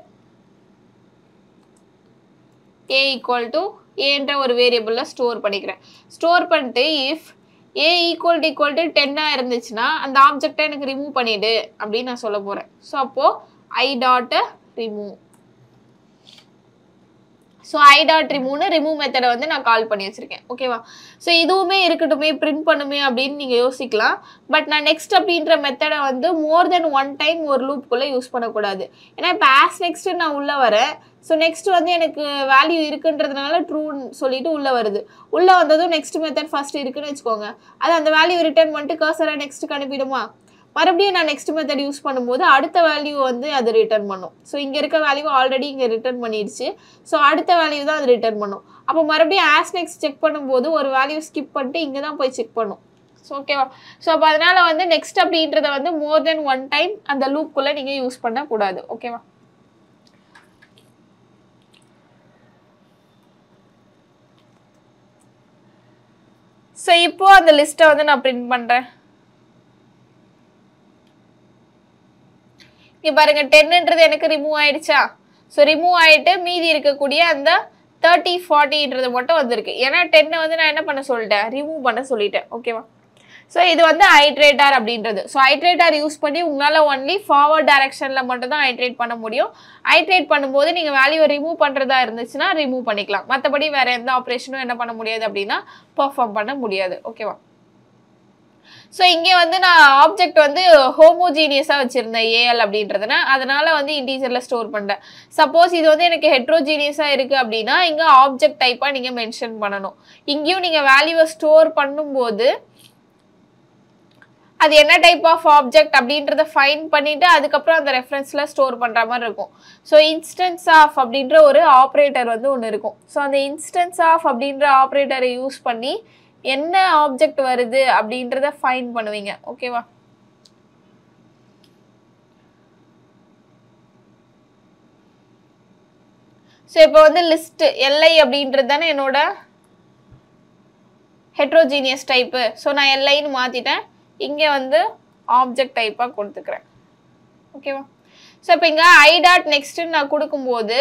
a equal to aன்ற ஒரு வேரியபிளில் ஸ்டோர் பண்ணிக்கிறேன். ஸ்டோர் பண்ணிட்டு இஃப் a equal to 10 இருந்துச்சுன்னா அந்த ஆப்ஜெக்டை எனக்கு ரிமூவ் பண்ணிவிடு அப்படின்னு நான் சொல்ல போகிறேன். ஸோ அப்போது i dot remove. So i dot remove மெத்தடை வந்து நான் கால் பண்ணி வச்சுருக்கேன். ஓகேவா? ஸோ இதுவுமே இருக்கட்டுமே பிரிண்ட் பண்ணுமே அப்படின்னு நீங்கள் யோசிக்கலாம். பட் நான் நெக்ஸ்ட் அப்படின்ற மெத்தடை வந்து மோர் தென் 1 டைம் ஒரு லூப்புக்குள்ளே யூஸ் பண்ணக்கூடாது. ஏன்னா இப்போ ஆஸ் நெக்ஸ்ட்டு நான் உள்ளே வரேன். ஸோ நெக்ஸ்ட் வந்து எனக்கு வேல்யூ இருக்குன்றதுனால ட்ரூன்னு சொல்லிட்டு உள்ளே வருது. உள்ளே வந்ததும் நெக்ஸ்ட் மெத்தட் ஃபர்ஸ்ட் இருக்குன்னு வச்சுக்கோங்க. அது அந்த வேல்யூ ரிட்டர்ன் பண்ணிட்டு கர்சரை நெக்ஸ்ட்டுக்கு அனுப்பிடுமா. மறுபடியும் நான் நெக்ஸ்ட் மெத்தட் யூஸ் பண்ணும்போது அடுத்த வேல்யூ வந்து அது ரிட்டர்ன் பண்ணும். ஸோ இங்கே இருக்க வேல்யூ ஆல்ரெடி இங்கே ரிட்டர்ன் பண்ணிடுச்சு. ஸோ அடுத்த வேல்யூ தான் அது ரிட்டர்ன் பண்ணும். அப்போ மறுபடியும் ஆஸ் நெக்ஸ்ட் செக் பண்ணும்போது ஒரு வேல்யூ ஸ்கிப் பண்ணிட்டு இங்கே தான் போய் செக் பண்ணும். ஸோ ஓகேவா? ஸோ அப்போ அதனால வந்து நெக்ஸ்ட் அப்படின்றத வந்து மோர் தென் ஒன் டைம் அந்த லூப்குள்ளே நீங்கள் யூஸ் பண்ணக்கூடாது. ஓகேவா? ஸோ இப்போ அந்த லிஸ்ட்டை வந்து நான் பிரிண்ட் பண்ணுறேன். இங்கே பாருங்க 10ன்றது எனக்கு ரிமூவ் ஆயிடுச்சா? ஸோ ரிமூவ் ஆகிட்டு மீதி இருக்கக்கூடிய அந்த 30, 40ன்றது மட்டும் வந்திருக்கு. ஏன்னா 10 வந்து நான் என்ன பண்ண சொல்லிட்டேன்? ரிமூவ் பண்ண சொல்லிட்டேன். ஓகேவா? ஸோ இது வந்து ஐட்ரேட்டார் அப்படின்றது. ஸோ ஐட்ரேட்டார் யூஸ் பண்ணி உங்களால் ஒன்லி ஃபார்வர்ட் டைரக்ஷனில் மட்டும் தான் ஐட்ரேட் பண்ண முடியும். ஐட்ரேட் பண்ணும்போது நீங்கள் வேல்யூவை ரிமூவ் பண்ணுறதா இருந்துச்சுன்னா ரிமூவ் பண்ணிக்கலாம். மற்றபடி வேறு எந்த ஆப்ரேஷனும் என்ன பண்ண முடியாது அப்படின்னா பெர்ஃபார்ம் பண்ண முடியாது. ஓகேவா? ஸோ இங்கே வந்து நான் ஆப்ஜெக்ட் வந்து ஹோமோஜீனியஸாக வச்சுருந்தேன் ஏஎல் அப்படின்றதுனா, அதனால வந்து இன்டீஜரில் ஸ்டோர் பண்ணுறேன். சப்போஸ் இது வந்து எனக்கு ஹெட்ரோஜீனியஸாக இருக்குது அப்படின்னா இங்கே ஆப்ஜெக்ட் டைப்பாக நீங்கள் மென்ஷன் பண்ணணும். இங்கேயும் நீங்கள் வேல்யூவை ஸ்டோர் பண்ணும்போது அது என்ன டைப் ஆஃப் ஆப்ஜெக்ட் அப்படின்றத ஃபைண்ட் பண்ணிட்டு அதுக்கப்புறம் அந்த ரெஃபரன்ஸில் ஸ்டோர் பண்ணுற மாதிரி இருக்கும். ஸோ இன்ஸ்டன்ஸ் ஆஃப் அப்படின்ற ஒரு ஆப்ரேட்டர் வந்து ஒன்று இருக்கும். ஸோ அந்த இன்ஸ்டன்ஸ் ஆஃப் அப்படின்ற ஆப்ரேட்டரை யூஸ் பண்ணி என்ன ஆப்ஜெக்ட் வருது அப்படின்றத ஃபைண்ட் பண்ணுவீங்க. ஓகேவா? ஸோ இப்போ வந்து லிஸ்ட் எல்ஐ அப்படின்றது தானே என்னோட ஹெட்ரோஜீனியஸ் டைப்பு. ஸோ நான் எல்ஐன்னு மாற்றிட்டேன். இங்கே வந்து ஆப்ஜெக்ட் டைப்பாக கொடுத்துக்கிறேன். ஓகேவா? ஸோ இப்போ இங்கே ஐ டாட் நெக்ஸ்ட்டுன்னு நான் கொடுக்கும்போது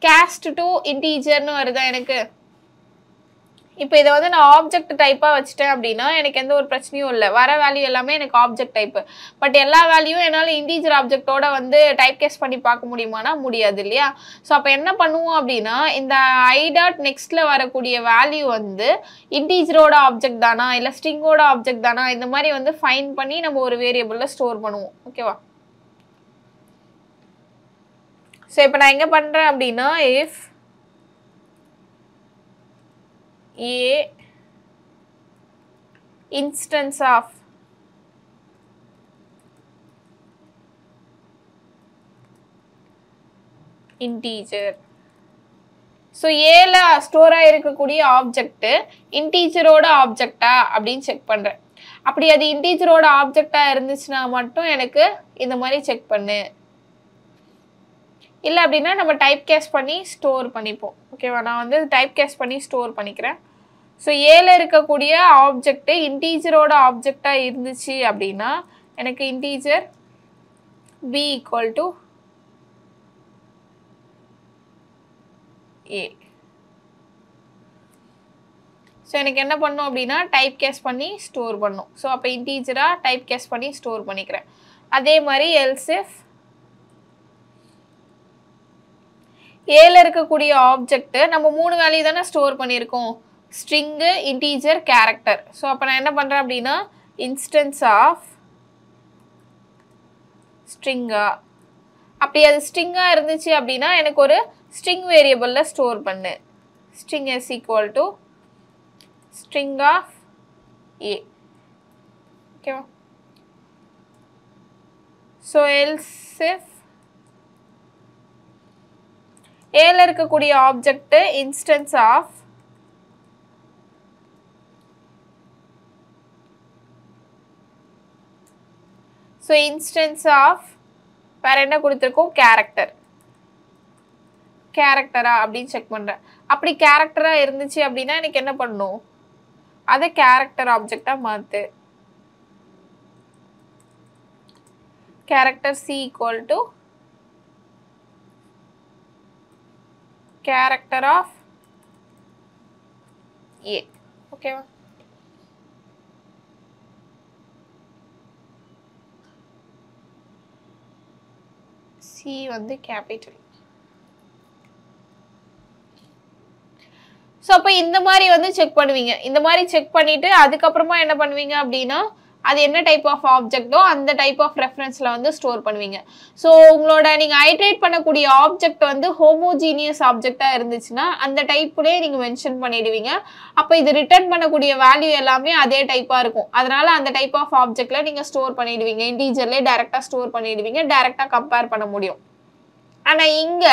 கேஸ்ட் டு இன்டீஜர்னு வருதா எனக்கு? இப்போ இதை வந்து நான் ஆப்ஜெக்ட் டைப்பாக வச்சுட்டேன் அப்படின்னா எனக்கு எந்த ஒரு பிரச்சனையும் இல்லை. வர வேல்யூ எல்லாமே எனக்கு ஆப்ஜெக்ட் டைப்பு. பட் எல்லா வேல்யூவும் என்னால் இன்டீஜர் ஆப்ஜெக்டோட வந்து டைப் கேஸ் பண்ணி பார்க்க முடியுமானா முடியாது இல்லையா? ஸோ அப்போ என்ன பண்ணுவோம் அப்படின்னா இந்த ஐ டாட் நெக்ஸ்ட்டில் வரக்கூடிய வேல்யூ வந்து இன்டீஜரோட ஆப்ஜெக்ட் தானா இல்லை ஸ்ட்ரிங்கோட ஆப்ஜெக்ட் தானா இந்த மாதிரி வந்து ஃபைண்ட் பண்ணி நம்ம ஒரு வேரியபிளில் ஸ்டோர் பண்ணுவோம். ஓகேவா? ஸோ இப்போ நான் எங்கே பண்ணுறேன் அப்படின்னா if A instance of integer. So A ல ஸ்டோர் ஆயிருக்கக்கூடிய ஆப்ஜெக்ட் இன்டீஜரோட ஆப்ஜெக்டா அப்படின்னு செக் பண்றேன். அப்படி அது இன்டீஜரோட ஆப்ஜெக்டா இருந்துச்சுன்னா மட்டும் எனக்கு இந்த மாதிரி செக் பண்ணு. இல்லை அப்படின்னா நம்ம டைப் கேஸ் பண்ணி ஸ்டோர் பண்ணிப்போம். ஓகேவா? நான் வந்து டைப் கேஸ் பண்ணி ஸ்டோர் பண்ணிக்கிறேன். ஸோ ஏல இருக்கக்கூடிய ஆப்ஜெக்ட் இன்டீஜரோட ஆப்ஜெக்டாக இருந்துச்சு அப்படின்னா எனக்கு integer B equal to A. So எனக்கு என்ன பண்ணும் அப்படின்னா டைப் கேஸ் பண்ணி ஸ்டோர் பண்ணும். ஸோ அப்போ இன்டீஜராக டைப் கேஸ் பண்ணி ஸ்டோர் பண்ணிக்கிறேன். அதே மாதிரி எல்ஸ் இஃப் ஏல இருக்கக்கூடிய ஆப்ஜெக்ட் நம்ம 3 வேல்யூ தானே ஸ்டோர் பண்ணியிருக்கோம், ஸ்ட்ரிங்கு, இன்டீஜர், கேரக்டர். ஸோ அப்போ நான் என்ன பண்ணுறேன் அப்படின்னா இன்ஸ்டன்ஸ் ஆஃப் ஸ்ட்ரிங்கா. அப்படி அது ஸ்ட்ரிங்காக இருந்துச்சு அப்படின்னா எனக்கு ஒரு ஸ்ட்ரிங் வேரியபிளில் ஸ்டோர் பண்ணு. String is equal to string of A. ஓகேவா? ஸோ எல்ஸ் இஃப் ஏல இருக்கக்கூடிய object instance of so instance of வேற என்ன கொடுத்துருக்கோம், கேரக்டர். கேரக்டரா அப்படின்னு செக் பண்ணுறேன். அப்படி கேரக்டரா இருந்துச்சு அப்படின்னா எனக்கு என்ன பண்ணும், அதை கேரக்டர் ஆப்ஜெக்டா மாற்று. Character C equal to character of A. ஓகேவா? C வந்து கேபிட்டல். ஸோ அப்போ இந்த மாதிரி வந்து செக் பண்ணுவீங்க. இந்த மாதிரி செக் பண்ணிட்டு அதுக்கப்புறமா என்ன பண்ணுவீங்க அப்படின்னா அது என்ன டைப் ஆஃப் ஆப்ஜெக்டோ அந்த டைப் ஆஃப் ரெஃபரன்ஸ்ல வந்து ஸ்டோர் பண்ணுவீங்க. ஸோ உங்களோட நீங்க ஐட்ரேட் பண்ணக்கூடிய ஆப்ஜெக்ட் வந்து ஹோமோஜீனியஸ் ஆப்ஜெக்டா இருந்துச்சுன்னா அந்த டைப்லயே நீங்க மென்ஷன் பண்ணிடுவீங்க. அப்போ இது ரிட்டர்ன் பண்ணக்கூடிய வேல்யூ எல்லாமே அதே டைப்பா இருக்கும். அதனால அந்த டைப் ஆஃப் ஆப்ஜெக்ட்ல நீங்க ஸ்டோர் பண்ணிடுவீங்க. இன்டீஜர்லயே டைரக்டா ஸ்டோர் பண்ணிடுவீங்க. டைரக்டா கம்பேர் பண்ண முடியும். ஆனா இங்க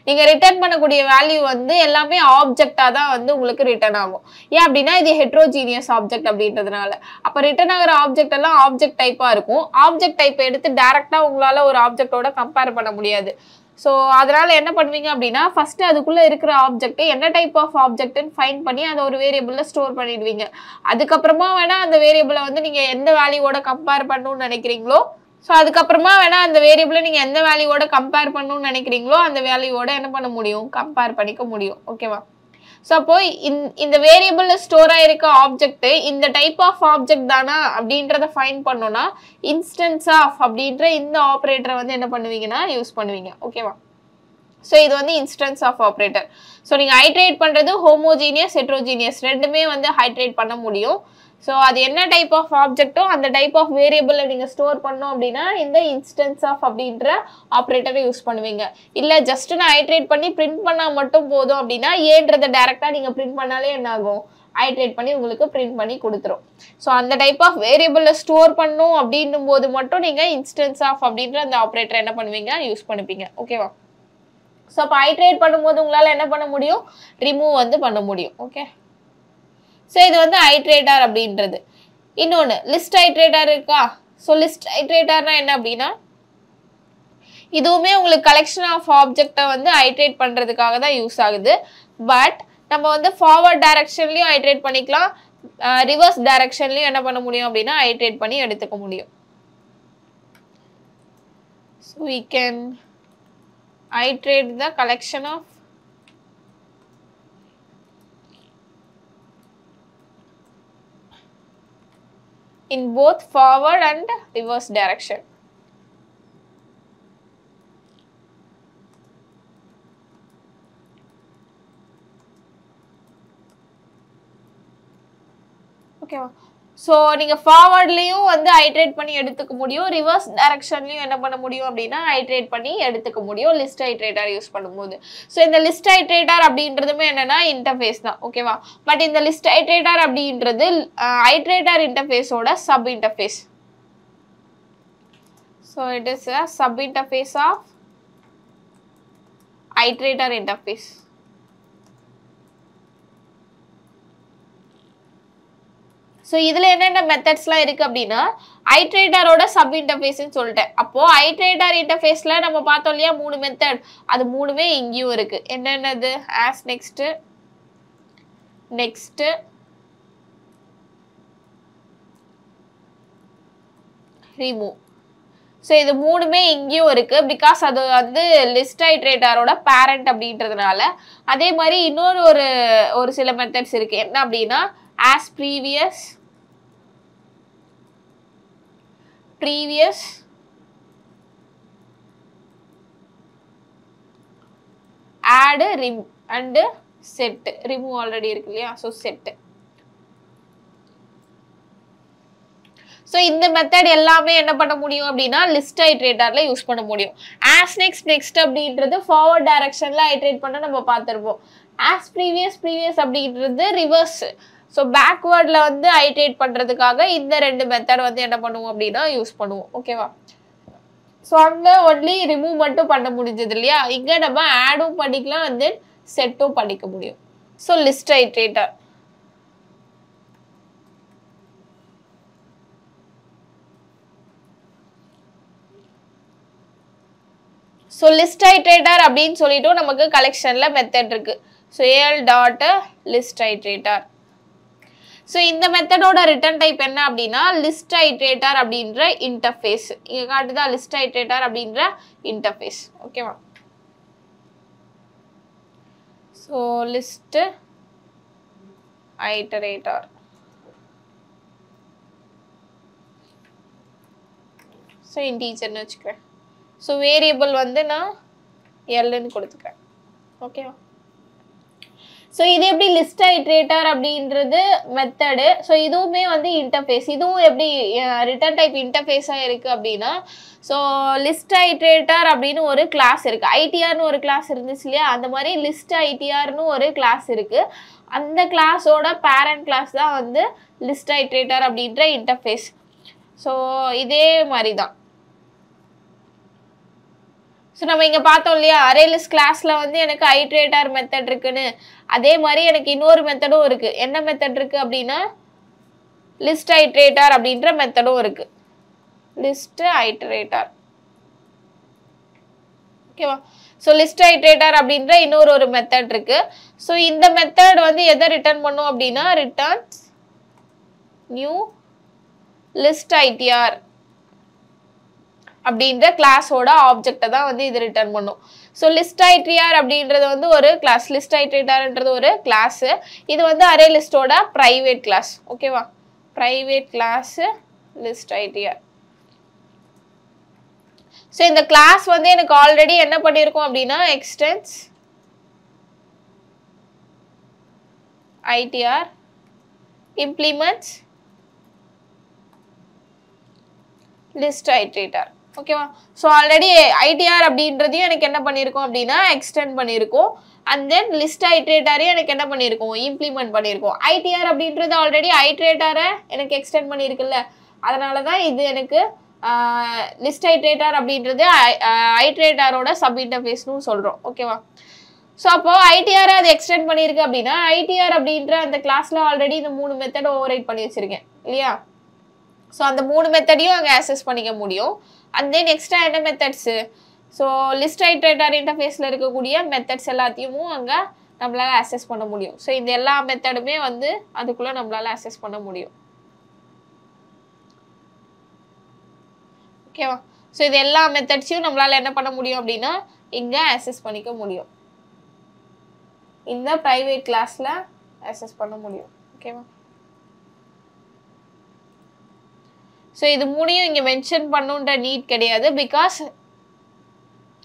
நீங்க ரிட்டர்ன் பண்ணக்கூடிய வேல்யூ வந்து எல்லாமே ஆப்ஜெக்டா தான் வந்து உங்களுக்கு ரிட்டர்ன் ஆகும். ஏன் அப்படின்னா இது ஹெட்ரோஜீனியஸ் ஆப்ஜெக்ட் அப்படின்றதுனால. அப்ப ரிட்டர்ன் ஆகிற ஆப்ஜெக்ட் எல்லாம் ஆப்ஜெக்ட் டைப்பா இருக்கும். ஆப்ஜெக்ட் டைப் எடுத்து டைரக்டா உங்களால ஒரு ஆப்ஜெக்டோட கம்பேர் பண்ண முடியாது. ஸோ அதனால என்ன பண்ணுவீங்க அப்படின்னா ஃபர்ஸ்ட் அதுக்குள்ள இருக்கிற ஆப்ஜெக்ட் என்ன டைப் ஆஃப் ஆப்ஜெக்ட்னு ஃபைண்ட் பண்ணி அதை ஒரு வேரியபிள்ல ஸ்டோர் பண்ணிடுவீங்க. அதுக்கப்புறமா வேணா அந்த வேரியபிளை வந்து நீங்க எந்த வேல்யூவோட கம்பேர் பண்ணணும்னு நினைக்கிறீங்களோ ஸோ அதுக்கப்புறமா வேணா அந்த வேரியபிளை நீங்க எந்த வேல்யூவோட கம்பேர் பண்ணணும்னு நினைக்கிறீங்களோ அந்த வேல்யூவோட என்ன பண்ண முடியும், கம்பேர் பண்ணிக்க முடியும். ஓகேவா? ஸோ அப்போ இந்த வேரியபிள்ல ஸ்டோர் ஆயிருக்க ஆப்ஜெக்ட் இந்த டைப் ஆஃப் ஆப்ஜெக்ட் தானா அப்படின்றத ஃபைண்ட் பண்ணோம்னா இன்ஸ்டன்ஸ் ஆஃப் அப்படின்ற இந்த ஆப்ரேட்டரை வந்து என்ன பண்ணுவீங்கன்னா யூஸ் பண்ணுவீங்க. ஓகேவா? ஸோ இது வந்து இன்ஸ்டன்ஸ் ஆஃப் ஆப்ரேட்டர். ஸோ நீங்கள் ஹைட்ரேட் பண்ணுறது ஹோமோஜீனியஸ் ஹெட்ரோஜீனியஸ் ரெண்டுமே வந்து ஹைட்ரேட் பண்ண முடியும். ஸோ அது என்ன டைப் ஆஃப் ஆப்ஜெக்டோ அந்த டைப் ஆஃப் வேரியபிளை நீங்கள் ஸ்டோர் பண்ணோம் அப்படின்னா இந்த இன்ஸ்டன்ஸ் ஆஃப் அப்படின்ற ஆப்ரேட்டரை யூஸ் பண்ணுவீங்க. இல்லை ஜஸ்ட் நான் ஹைட்ரேட் பண்ணி பிரிண்ட் பண்ணால் மட்டும் போதும் அப்படின்னா ஏன்றதை டேரெக்டாக நீங்கள் பிரிண்ட் பண்ணாலே என்ன ஆகும், ஹைட்ரேட் பண்ணி உங்களுக்கு பிரிண்ட் பண்ணி கொடுத்துரும். ஸோ அந்த டைப் ஆஃப் வேரியபிளை ஸ்டோர் பண்ணும் அப்படின்னும் போது மட்டும் நீங்கள் இன்ஸ்டன்ஸ் ஆஃப் அப்படின்ற அந்த ஆப்ரேட்டரை என்ன பண்ணுவீங்க, யூஸ் பண்ணிப்பீங்க. ஓகேவா? ஸோ அப்போ ஹைட்ரேட் பண்ணும்போது உங்களால் என்ன பண்ண முடியும், ரிமூவ் வந்து பண்ண முடியும். ஓகே, ஸோ இது வந்து ஐட்ரேட்டர் அப்படின்றது. இன்னொன்று லிஸ்ட் ஐட்ரேட்டர் இருக்கா? ஸோ லிஸ்ட் ஐட்ரேட்டர்னா என்ன அப்படின்னா இதுவுமே உங்களுக்கு கலெக்ஷன் ஆஃப் ஆப்ஜெக்டை வந்து ஐட்ரேட் பண்ணுறதுக்காக தான் யூஸ் ஆகுது. பட் நம்ம வந்து ஃபார்வர்ட் டைரக்ஷன்லையும் ஐட்ரேட் பண்ணிக்கலாம், ரிவர்ஸ் டைரக்ஷன்லையும் என்ன பண்ண முடியும் அப்படின்னா ஐட்ரேட் பண்ணி எடுத்துக்க முடியும். So we can iterate the collection of in both forward and reverse direction. Okay. So நீங்கள் ஃபார்வர்ட்லேயும் வந்து ஐட்ரேட் பண்ணி எடுத்துக்க முடியும், ரிவர்ஸ் டைரக்ஷன்லையும் என்ன பண்ண முடியும் அப்படின்னா ஐட்ரேட் பண்ணி எடுத்துக்க முடியும் லிஸ்ட் ஐட்ரேட்டர் யூஸ் பண்ணும்போது. ஸோ இந்த லிஸ்ட் ஐட்ரேட்டர் அப்படின்றதுமே என்னன்னா இன்டர்ஃபேஸ் தான். ஓகேவா? பட் இந்த லிஸ்ட் ஐட்ரேட்டர் அப்படின்றது ஐட்ரேட்டர் இன்டர்ஃபேஸோட sub interface. So it is a sub interface of iterator interface. So இதில் என்னென்ன மெத்தட்ஸ்லாம் இருக்குது அப்படின்னா ஐட்ரேட்டரோட சப் இன்டர்ஃபேஸ்ன்னு சொல்லிட்டேன். அப்போது ஐட்ரேட்டர் இன்டர்ஃபேஸில் நம்ம பார்த்தோம் இல்லையா 3 மெத்தட், அது 3மே இங்கேயும் இருக்குது. என்னென்னது? Has, next, next, remove. So இது 3மே இங்கேயும் இருக்குது பிகாஸ் அது வந்து லிஸ்ட் ஐட்ரேட்டரோட பேரண்ட் அப்படின்றதுனால. அதே மாதிரி இன்னொரு ஒரு சில மெத்தட்ஸ் இருக்குது. என்ன அப்படின்னா as previous, add, and set. remove already இருக்கு இல்லையா, so set. ஸோ இந்த மெத்தட் எல்லாமே என்ன பண்ண முடியும் அப்படின்னா லிஸ்ட் ஐட்ரேட்டர்ல யூஸ் பண்ண முடியும். ஆஸ், நெக்ஸ்ட், நெக்ஸ்ட் அப்படின்றது ஃபார்வர்ட் டைரக்ஷன்ல ஐட்ரேட் பண்ண நம்ம பார்த்துருப்போம். ஆஸ் ப்ரீவியஸ், ப்ரீவியஸ் அப்படின்றது ரிவர்ஸ். ஸோ பேக்வேர்டில் வந்து ஐட்ரேட் பண்ணுறதுக்காக இந்த 2 மெத்தட் வந்து என்ன பண்ணுவோம் அப்படின்னா யூஸ் பண்ணுவோம். ஓகேவா? ஸோ அங்கே ஒன்லி ரிமூவ் மட்டும் பண்ண முடிஞ்சது இல்லையா, இங்கே நம்ம ஆடும் பண்ணிக்கலாம் வந்து செட்டும் பண்ணிக்க முடியும். So list iterator. So list iterator அப்படின்னு சொல்லிட்டு நமக்கு கலெக்ஷனில் மெத்தட் இருக்குது. So AL dot list iterator. So இந்த மெத்தடோட ரிட்டர்ன் டைப் என்ன அப்படின்னா லிஸ்ட் ஐட்ரேட்டர் அப்படின்ற இன்டர்ஃபேஸ். இங்கே காட்டுதா லிஸ்ட் ஐட்ரேட்டர் அப்படின்ற இன்டர்ஃபேஸ். ஓகேவா? So list iterator. ஸோ இன்டீஜர்னு வச்சுக்கிறேன். ஸோ வேரியபிள் வந்து நான் எல்லுன்னு கொடுத்துக்கிறேன். ஓகேவா? ஸோ இது எப்படி லிஸ்ட் ஐட்ரேட்டர் அப்படின்றது மெத்தடு. ஸோ இதுவுமே வந்து இன்டர்ஃபேஸ். இதுவும் எப்படி ரிட்டர்ன் டைப் இன்டர்ஃபேஸாக இருக்குது அப்படின்னா, ஸோ லிஸ்ட் ஐட்ரேட்டர் அப்படின்னு ஒரு கிளாஸ் இருக்குது. ஐடிஆர்னு ஒரு கிளாஸ் இருந்துச்சு இல்லையா, அந்த மாதிரி லிஸ்ட் ஐடிஆர்னு ஒரு கிளாஸ் இருக்குது. அந்த கிளாஸோட பேரண்ட் கிளாஸ் தான் வந்து லிஸ்ட் ஐட்ரேட்டர் அப்படின்ற இன்டர்ஃபேஸ். ஸோ இதே மாதிரி தான். ஸோ நம்ம இங்கே பார்த்தோம் இல்லையா, அரே லிஸ்ட் கிளாஸில் வந்து எனக்கு ஐட்ரேட்டர் மெத்தட் இருக்குன்னு, அதே மாதிரி எனக்கு இன்னொரு மெத்தடும் இருக்குது. என்ன மெத்தட் இருக்குது அப்படின்னா லிஸ்ட் ஐட்ரேட்டர் அப்படின்ற மெத்தடும் இருக்குது. List iterator. ஓகேவா? ஸோ லிஸ்ட் ஐட்ரேட்டர் அப்படின்ற இன்னொரு மெத்தட் இருக்கு. ஸோ இந்த மெத்தட் வந்து எதை ரிட்டர்ன் பண்ணும் அப்படின்னா ரிட்டர்ன் நியூ லிஸ்ட் ஐடிஆர் அப்படின்ற கிளாஸோட ஆப்ஜெக்டை தான் வந்து இது ரிட்டர்ன் பண்ணும். ஸோ லிஸ்ட் ஐட்ரிஆர் அப்படின்றது வந்து ஒரு கிளாஸ். லிஸ்ட் ஐட்ரேட்டர்ன்றது ஒரு கிளாஸு. இது வந்து அரே லிஸ்டோட ப்ரைவேட் கிளாஸ். ஓகேவா? Private class list Itr. So இந்த கிளாஸ் வந்து எனக்கு ஆல்ரெடி என்ன பண்ணியிருக்கோம் அப்படின்னா extends Itr implements list iterator. ஓகேவா? ஸோ ஆல்ரெடி ஐடிஆர் அப்படின்றதையும் எனக்கு என்ன பண்ணியிருக்கோம் அப்படின்னா எக்ஸ்டெண்ட் பண்ணியிருக்கோம். அண்ட் தென் லிஸ்ட் ஐட்ரேட்டரையும் எனக்கு என்ன பண்ணியிருக்கோம் இம்ப்ளிமெண்ட் பண்ணியிருக்கோம். ஐடிஆர் அப்படின்றது ஆல்ரெடி ஐட்ரேட்டரை எனக்கு எக்ஸ்டெண்ட் பண்ணியிருக்குல்ல, அதனால தான் இது எனக்கு லிஸ்ட் ஐட்ரேட்டர் அப்படின்றது ஐட்ரேட்டரோட சப் இன்டர்ஃபேஸ்னு சொல்கிறோம். ஓகேவா? ஸோ அப்போது ஐடிஆரை அது எக்ஸ்டெண்ட் பண்ணியிருக்கு அப்படின்னா ஐடிஆர் அப்படின்ற அந்த கிளாஸில் ஆல்ரெடி இந்த 3 மெத்தட் ஓவர்ரைட் பண்ணி வச்சுருக்கேன் இல்லையா? ஸோ அந்த 3 மெத்தடையும் அங்கே ஆக்சஸ் பண்ணிக்க முடியும். அண்ட் தென் எக்ஸ்ட்ரா என்ன மெத்தட்ஸு, ஸோ லிஸ்ட் ஐட்ரேட்டர் இன்டர்ஃபேஸில் இருக்கக்கூடிய மெத்தட்ஸ் எல்லாத்தையும் அங்கே நம்மளால் ஆக்சஸ் பண்ண முடியும். ஸோ இந்த எல்லா மெத்தடுமே வந்து அதுக்குள்ளே நம்மளால் ஆக்சஸ் பண்ண முடியும். ஓகேவா? ஸோ இது எல்லா மெத்தட்ஸையும் நம்மளால் என்ன பண்ண முடியும் அப்படின்னா இங்கே ஆக்சஸ் பண்ணிக்க முடியும். இந்த ப்ரைவேட் கிளாஸில் ஆக்சஸ் பண்ண முடியும். ஓகேவா? ஸோ இது 3யும் இங்கே மென்ஷன் பண்ணுன்ற நீட் கிடையாது, பிகாஸ்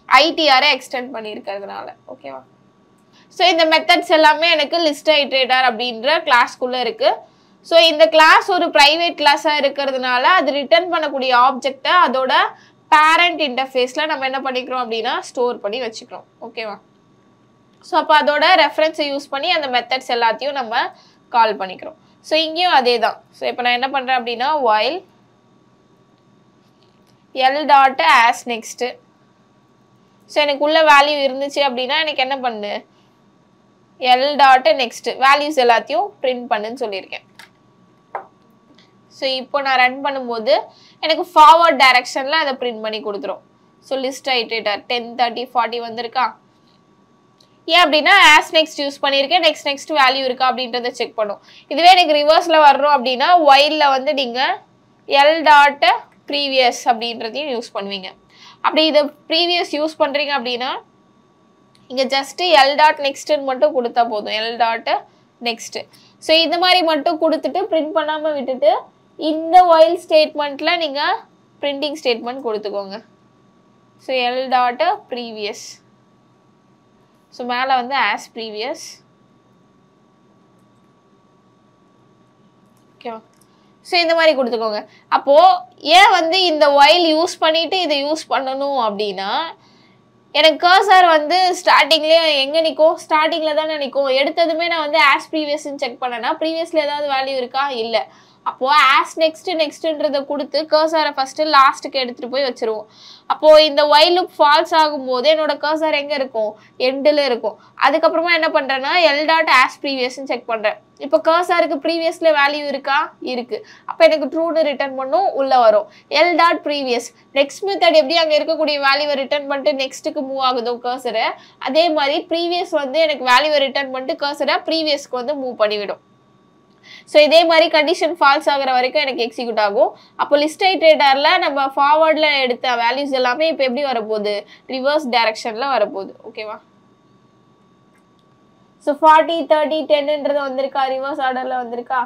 ஐடிஆரை எக்ஸ்டெண்ட் பண்ணியிருக்கிறதுனால. ஓகேவா? ஸோ இந்த மெத்தட்ஸ் எல்லாமே எனக்கு லிஸ்ட் ஐட்ரேட்டர் அப்படின்ற கிளாஸ்க்குள்ளே இருக்குது. ஸோ இந்த கிளாஸ் ஒரு ப்ரைவேட் கிளாஸாக இருக்கிறதுனால அது ரிட்டர்ன் பண்ணக்கூடிய ஆப்ஜெக்டை அதோட பேரண்ட் இன்டர்ஃபேஸில் நம்ம என்ன பண்ணிக்கிறோம் அப்படின்னா ஸ்டோர் பண்ணி வச்சுக்கிறோம். ஓகேவா? ஸோ அப்போ அதோட ரெஃபரன்ஸை யூஸ் பண்ணி அந்த மெத்தட்ஸ் எல்லாத்தையும் நம்ம கால் பண்ணிக்கிறோம். ஸோ இங்கேயும் அதே தான். ஸோ இப்போ நான் என்ன பண்ணுறேன் அப்படின்னா while L dot as next. So எனக்கு உள்ள வேல்யூ இருந்துச்சு அப்படின்னா எனக்கு என்ன பண்ணு எல் டாட் நெக்ஸ்ட்டு வேல்யூஸ் எல்லாத்தையும் பிரிண்ட் பண்ணுன்னு சொல்லியிருக்கேன். ஸோ இப்போ நான் ரன் பண்ணும்போது எனக்கு ஃபார்வர்ட் டைரக்ஷனில் அதை பிரிண்ட் பண்ணி கொடுத்துரும். ஸோ லிஸ்ட் ஐட்ரேட்டர் 10, 30, 40 வந்திருக்கா? ஏன் அப்படின்னா ஆஸ் நெக்ஸ்ட் யூஸ் பண்ணியிருக்கேன், நெக்ஸ்ட் வேல்யூ இருக்கா அப்படின்றத செக் பண்ணும். இதுவே எனக்கு ரிவர்ஸில் வர்றோம் அப்படின்னா whileல வந்து நீங்கள் எல் டாட் ப்ரீவியஸ் அப்படின்றதையும் யூஸ் பண்ணுவீங்க. அப்படி இதை ப்ரீவியஸ் யூஸ் பண்ணுறீங்க அப்படின்னா இங்கே ஜஸ்ட்டு எல் டாட் நெக்ஸ்ட்டுன்னு மட்டும் கொடுத்தா போதும். L dot next. ஸோ இது மாதிரி மட்டும் கொடுத்துட்டு பிரிண்ட் பண்ணாமல் விட்டுட்டு இந்த while ஸ்டேட்மெண்ட்டில் நீங்கள் பிரிண்டிங் ஸ்டேட்மெண்ட் கொடுத்துக்கோங்க. So L dot previous. So மேலே வந்து ஆஸ் ப்ரீவியஸ். ஓகேவா? ஸோ இந்த மாதிரி கொடுத்துக்கோங்க. அப்போது ஏன் வந்து இந்த while யூஸ் பண்ணிவிட்டு இதை யூஸ் பண்ணணும் அப்படின்னா எனக்கு கர்சர் வந்து ஸ்டார்டிங்லேயே எங்கே நிற்கும், ஸ்டார்டிங்கில் தானே நிற்கும். எடுத்ததுமே நான் வந்து ஆஸ் ப்ரீவியஸ்ன்னு செக் பண்ணேன்னா ப்ரீவியஸில் ஏதாவது வேல்யூ இருக்கா? இல்லை. அப்போது ஆஸ் நெக்ஸ்ட்டுன்றதை கொடுத்து கர்சரை ஃபஸ்ட்டு லாஸ்ட்டுக்கு எடுத்துகிட்டு போய் வச்சுருவோம். அப்போது இந்த while loop ஃபால்ஸ் ஆகும்போது என்னோட கர்சர் எங்கே இருக்கும், எண்டில் இருக்கும். அதுக்கப்புறமா என்ன பண்ணுறேன்னா எல் டாட் ஆஸ் ப்ரீவியஸ்ன்னு செக் பண்ணுறேன். இப்போ கர்சருக்கு ப்ரீவியஸில் வேல்யூ இருக்கா? இருக்குது. அப்போ எனக்கு ட்ரூன்னு ரிட்டர்ன் பண்ணும், உள்ளே வரும். L dot previous next method எப்படி அங்கே இருக்கக்கூடிய வேல்யூவை ரிட்டர்ன் பண்ணிட்டு நெக்ஸ்ட்டுக்கு மூவ் ஆகுதோ கர்சரை, அதே மாதிரி ப்ரீவியஸ் வந்து எனக்கு வேல்யூவை ரிட்டர்ன் பண்ணிட்டு கர்சரை ப்ரீவியஸ்க்கு வந்து மூவ் பண்ணிவிடும். ஸோ இதே மாதிரி கண்டிஷன் ஃபால்ஸ் ஆகிற வரைக்கும் எனக்கு எக்ஸிக்யூட் ஆகும். அப்போ லிஸ்ட் ஐட்ரேட்டரில் நம்ம ஃபார்வர்டில் எடுத்த வேல்யூஸ் எல்லாமே இப்போ எப்படி வரப்போகுது, ரிவர்ஸ் டைரக்ஷனில் வரப்போகுது. ஓகேவா? ஸோ 40, 30, 10ன்றது வந்திருக்கா, ரிவர்ஸ் ஆர்டரில் வந்திருக்கா?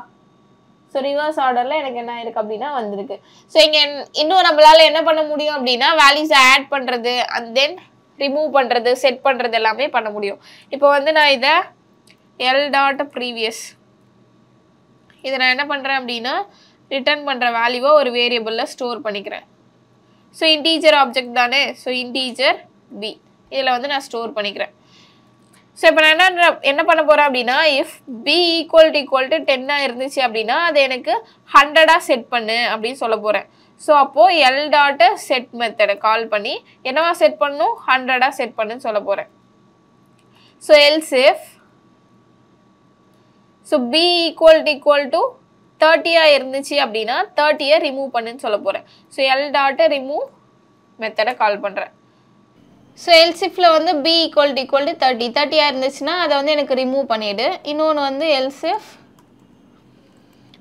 ஸோ ரிவர்ஸ் ஆர்டரில் எனக்கு என்ன இருக்குது அப்படின்னா வந்திருக்கு. ஸோ இங்கே இன்னும் நம்மளால் என்ன பண்ண முடியும் அப்படின்னா வேல்யூஸை ஆட் பண்ணுறது அண்ட் தென் ரிமூவ் பண்ணுறது செட் பண்ணுறது எல்லாமே பண்ண முடியும். இப்போ வந்து நான் இதை எல் டாட் ப்ரீவியஸ். இதை நான் என்ன பண்ணுறேன் அப்படின்னா ரிட்டர்ன் பண்ணுற வேல்யூவை ஒரு வேரியபிளில் ஸ்டோர் பண்ணிக்கிறேன். ஸோ இன்டீஜர் ஆப்ஜெக்ட் தானே, ஸோ இன்டீஜர் பி இதில் வந்து நான் ஸ்டோர் பண்ணிக்கிறேன். ஸோ இப்போ நான் என்ன பண்ண போகிறேன் அப்படின்னா இஃப் பி ஈக்குவல் டு 10 இருந்துச்சு அப்படின்னா அது எனக்கு 100 செட் பண்ணு அப்படின்னு சொல்ல போகிறேன். ஸோ அப்போது எல் டாட் செட் மெத்தடை கால் பண்ணி என்னவா செட் பண்ணணும் 100 செட் பண்ணுன்னு சொல்ல போகிறேன். So else if so B equal to 30 இருந்துச்சு அப்படின்னா 30 ரிமூவ் பண்ணுன்னு சொல்ல போகிறேன். ஸோ எல் டாட் ரிமூவ் மெத்தடை கால் பண்ணுறேன். ஸோ எல்சிஃபில் வந்து பி ஈக்குவல் டு 30 இருந்துச்சுன்னா அதை வந்து எனக்கு ரிமூவ் பண்ணிவிடு. இன்னொன்று வந்து எல்சிஃப்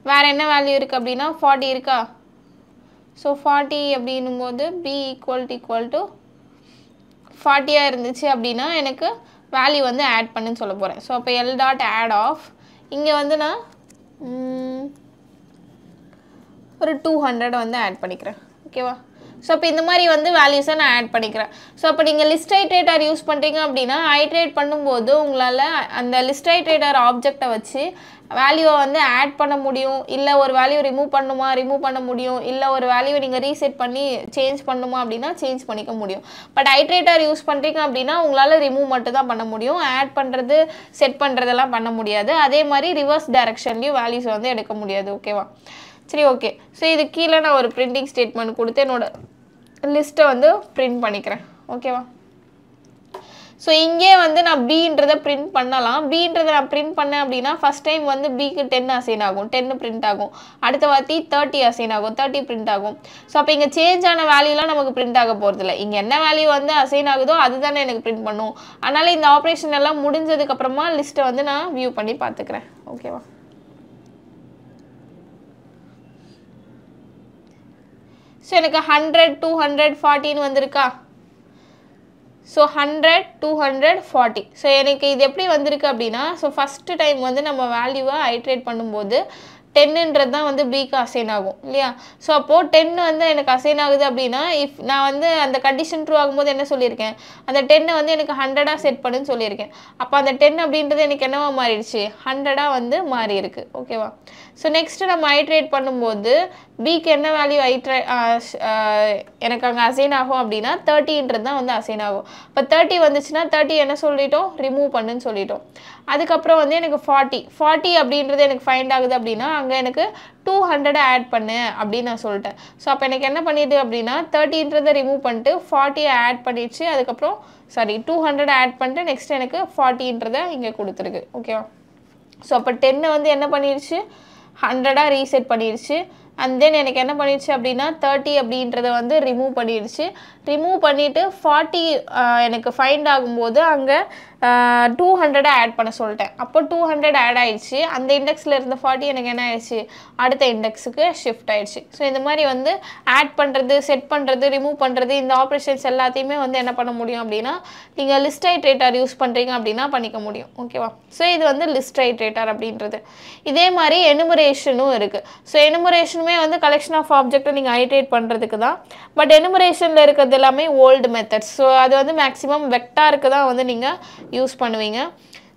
வேறு என்ன வேல்யூ இருக்குது அப்படின்னா 40 இருக்கா. ஸோ 40 அப்படின்னும் போது பி ஈக்குவல் டு 40 இருந்துச்சு அப்படின்னா எனக்கு வேல்யூ வந்து ஆட் பண்ணுன்னு சொல்ல போகிறேன். ஸோ அப்போ எல் டாட் ஆட் ஆஃப் இங்கே வந்து நான் ஒரு 200 வந்து ஆட் பண்ணிக்கிறேன். ஓகேவா. ஸோ அப்போ இந்த மாதிரி வந்து வேல்யூஸை நான் ஆட் பண்ணிக்கிறேன். ஸோ அப்போ நீங்கள் லிஸ்ட் ஐட்ரேட்டர் யூஸ் பண்ணுறீங்க அப்படின்னா ஐட்ரேட் பண்ணும்போது உங்களால் அந்த லிஸ்ட் ஐட்ரேட்டர் ஆப்ஜெக்டை வச்சு வேல்யூவை வந்து ஆட் பண்ண முடியும், இல்லை ஒரு வேல்யூ ரிமூவ் பண்ண முடியும், இல்லை ஒரு வேல்யூவை நீங்கள் ரீசெட் பண்ணி சேஞ்ச் பண்ணணுமா அப்படின்னா சேஞ்ச் பண்ணிக்க முடியும். பட் ஐட்ரேட்டர் யூஸ் பண்ணுறீங்க அப்படின்னா உங்களால் ரிமூவ் மட்டும் தான் பண்ண முடியும், ஆட் பண்ணுறது செட் பண்ணுறதெல்லாம் பண்ண முடியாது. அதே மாதிரி ரிவர்ஸ் டைரக்ஷன்லேயும் வேல்யூஸை வந்து எடுக்க முடியாது. ஓகேவா. சரி, ஓகே. ஸோ இது கீழே நான் ஒரு பிரிண்டிங் ஸ்டேட்மெண்ட் கொடுத்து என்னோட லிஸ்ட்டை வந்து பிரிண்ட் பண்ணிக்கிறேன். ஓகேவா. ஸோ இங்கே வந்து நான் பீன்றதை பிரிண்ட் பண்ணலாம். பீன்றதை நான் பிரிண்ட் பண்ணேன் அப்படின்னா ஃபஸ்ட் டைம் வந்து பிக்கு 10 அசைன் ஆகும், 10 பிரிண்ட் ஆகும். அடுத்த வாட்டி 30 அசைன் ஆகும், 30 பிரிண்ட் ஆகும். ஸோ அப்போ இங்கே சேஞ்ச் ஆன வேல்யூலாம் நமக்கு பிரிண்ட் ஆக போகிறதில்ல. இங்கே என்ன வேல்யூ வந்து அசைன் ஆகுதோ அதுதானே எனக்கு பிரிண்ட் பண்ணும். அதனால் இந்த ஆப்ரேஷன் எல்லாம் முடிஞ்சதுக்கப்புறமா லிஸ்ட்டை வந்து நான் வியூ பண்ணி பார்த்துக்கிறேன். ஓகேவா. ஸோ எனக்கு 100 200 40 வந்திருக்கா. ஸோ 100 200 40. ஸோ எனக்கு இது எப்படி வந்திருக்கு அப்படின்னா ஸோ ஃபஸ்ட்டு டைம் வந்து நம்ம வேல்யூவை ஐட்ரேட் பண்ணும்போது 10ன்றது தான் வந்து பிக்கு அசைன் ஆகும் இல்லையா. ஸோ அப்போது 10 வந்து எனக்கு அசைன் ஆகுது அப்படின்னா இஃப் நான் வந்து அந்த கண்டிஷன் ட்ரூ ஆகும்போது என்ன சொல்லியிருக்கேன், அந்த 10 வந்து எனக்கு 100 செட் பண்ணுன்னு சொல்லியிருக்கேன். அப்போ அந்த 10 அப்படின்றது எனக்கு என்னவா மாறிடுச்சு 100 வந்து மாறி இருக்கு. ஓகேவா. ஸோ நெக்ஸ்ட்டு நம்ம ஐட்ரேட் பண்ணும்போது பிக்கு என்ன வேல்யூ எனக்கு அங்கே அசைன் ஆகும் அப்படின்னா 30ன்றது தான் வந்து அசைன் ஆகும். இப்போ 30 வந்துச்சுன்னா 30 என்ன சொல்லிட்டோம் ரிமூவ் பண்ணுன்னு சொல்லிட்டோம். அதுக்கப்புறம் வந்து எனக்கு 40 அப்படின்றது எனக்கு ஃபைண்ட் ஆகுது அப்படின்னா அங்கே எனக்கு 200 ஆட் பண்ணு அப்படின்னு நான் சொல்லிட்டேன். ஸோ அப்போ எனக்கு என்ன பண்ணிடுது அப்படின்னா 30ன்றதை ரிமூவ் பண்ணிட்டு 40 ஆட் பண்ணிடுச்சு. அதுக்கப்புறம் 200 ஆட் பண்ணிட்டு நெக்ஸ்ட் எனக்கு 40ன்றதை இங்கே கொடுத்துருக்கு. ஓகேவா. ஸோ அப்போ 10 வந்து என்ன பண்ணிடுச்சு 100 ரீசெட் பண்ணிடுச்சு. அண்ட் தென் எனக்கு என்ன பண்ணிடுச்சு அப்படின்னா 30 அப்படின்றத வந்து ரிமூவ் பண்ணிடுச்சு. ரிமூவ் பண்ணிவிட்டு 40 எனக்கு ஃபைண்ட் ஆகும்போது அங்கே 200 ஆட் பண்ண சொல்லிட்டேன். அப்போ 200 ஆட் ஆயிடுச்சு. அந்த இண்டெக்ஸில் இருந்த 40 எனக்கு என்ன ஆயிடுச்சு அடுத்த இண்டெக்ஸுக்கு ஷிஃப்ட் ஆயிடுச்சு. ஸோ இந்த மாதிரி வந்து ஆட் பண்ணுறது செட் பண்ணுறது ரிமூவ் பண்ணுறது இந்த ஆப்ரேஷன்ஸ் எல்லாத்தையுமே வந்து என்ன பண்ண முடியும் அப்படின்னா நீங்கள் லிஸ்ட் ஐட்ரேட்டர் யூஸ் பண்ணுறீங்க அப்படின்னா பண்ணிக்க முடியும். ஓகேவா. ஸோ இது வந்து லிஸ்ட் ஐட்ரேட்டர் அப்படின்றது. இதே மாதிரி எனுமரேஷனும் இருக்குது. ஸோ எனுமரேஷனுமே வந்து கலெக்ஷன் ஆஃப் ஆப்ஜெக்டை நீங்கள் ஐட்ரேட் பண்ணுறதுக்கு தான். பட் எனுமரேஷனில் இருக்கிறது எல்லாமே ஓல்டு மெத்தட்ஸ். ஸோ அது வந்து மேக்ஸிமம் வெக்டாருக்கு தான் வந்து நீங்கள் யூஸ் பண்ணுவீங்க.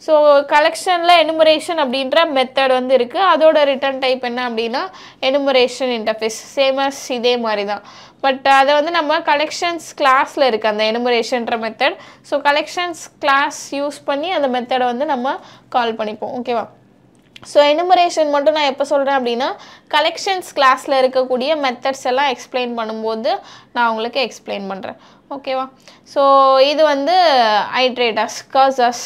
ஸோ கலெக்ஷனில் எனுமரேஷன் அப்படின்ற மெத்தட் வந்து இருக்குது. அதோட ரிட்டர்ன் டைப் என்ன அப்படின்னா எனுமரேஷன் இன்டர்ஃபேஸ் சேமஸ் இதே மாதிரி தான். பட் அதை வந்து நம்ம கலெக்ஷன்ஸ் கிளாஸில் இருக்குது அந்த எனுமரேஷன்ற method. So collections class use பண்ணி அந்த மெத்தடை வந்து நம்ம கால் பண்ணிப்போம். ஓகேவா. ஸோ எனுமரேஷன் மட்டும் நான் எப்போ சொல்கிறேன் அப்படின்னா கலெக்ஷன்ஸ் கிளாஸில் இருக்கக்கூடிய மெத்தட்ஸ் எல்லாம் எக்ஸ்பிளைன் பண்ணும்போது நான் உங்களுக்கு எக்ஸ்பிளைன் பண்ணுறேன். ஓகேவா. ஸோ இது வந்து iterators cursors.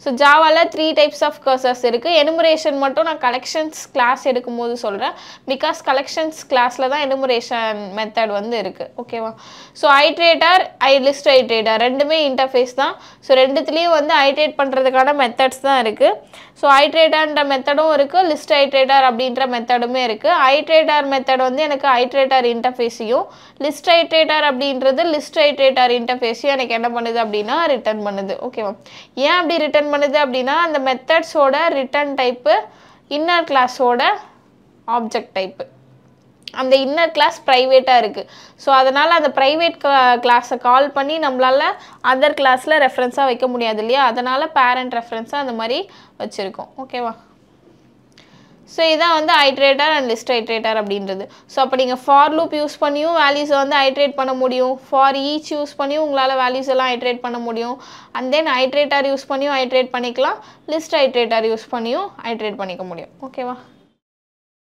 So ஜாவாவில் 3 types of cursors இருக்குது. எனுமரேஷன் மட்டும் நான் கலெக்ஷன்ஸ் கிளாஸ் எடுக்கும்போது சொல்கிறேன். பிகாஸ் கலெக்ஷன்ஸ் கிளாஸில் தான் எனுமரேஷன் மெத்தட் வந்து இருக்குது. ஓகேவா. ஸோ ஐட்ரேட்டர் லிஸ்ட் ஐட்ரேட்டர் ரெண்டுமே இன்டர்ஃபேஸ் தான். ஸோ ரெண்டுத்துலேயும் வந்து ஐட்ரேட் பண்ணுறதுக்கான மெத்தட்ஸ் தான் இருக்குது. ஸோ ஐட்ரேட்டர்ன்ற மெத்தடும் இருக்குது, லிஸ்ட் ஐட்ரேட்டர் அப்படின்ற மெத்தடுமே இருக்குது. ஐட்ரேட்டர் மெத்தட் வந்து எனக்கு ஐட்ரேட்டர் இன்டர்ஃபேஸையும் லிஸ்ட் ஐட்ரேட்டர் அப்படின்றது லிஸ்ட் ஐட்ரேட்டர் இன்டர்ஃபேஸையும் எனக்கு என்ன பண்ணுது அப்படின்னா ரிட்டர்ன் பண்ணுது. ஓகேவா. ஏன் அப்படி ரிட்டர்ன் பண்ணுது அப்படின்னா அந்த மெத்தட்ஸோட ரிட்டர்ன் டைப்பு இன்னர் கிளாஸோட ஆப்ஜெக்ட் டைப்பு. அந்த இன்னர் கிளாஸ் ப்ரைவேட்டாக இருக்குது. ஸோ அதனால் அந்த ப்ரைவேட் கிளாஸை கால் பண்ணி நம்மளால் அதர் கிளாஸில் ரெஃபரன்ஸாக வைக்க முடியாது இல்லையா, அதனால் பேரண்ட் ரெஃபரன்ஸாக அந்த மாதிரி வச்சுருக்கோம். ஓகேவா? ஸோ இதான் வந்து ஐட்ரேட்டர் அண்ட் லிஸ்ட் ஐட்ரேட்டர் அப்படின்றது. ஸோ அப்போ நீங்கள் ஃபார் லூப் யூஸ் பண்ணியும் வேல்யூஸை வந்து ஐட்ரேட் பண்ண முடியும், ஃபார் ஈச் யூஸ் பண்ணியும் உங்களால் வேல்யூஸ் எல்லாம் ஐட்ரேட் பண்ண முடியும், அண்ட் தென் ஐட்ரேட்டர் யூஸ் பண்ணியும் ஐட்ரேட் பண்ணிக்கலாம், லிஸ்ட் ஐட்ரேட்டர் யூஸ் பண்ணியும் ஐட்ரேட் பண்ணிக்க முடியும். ஓகேவா?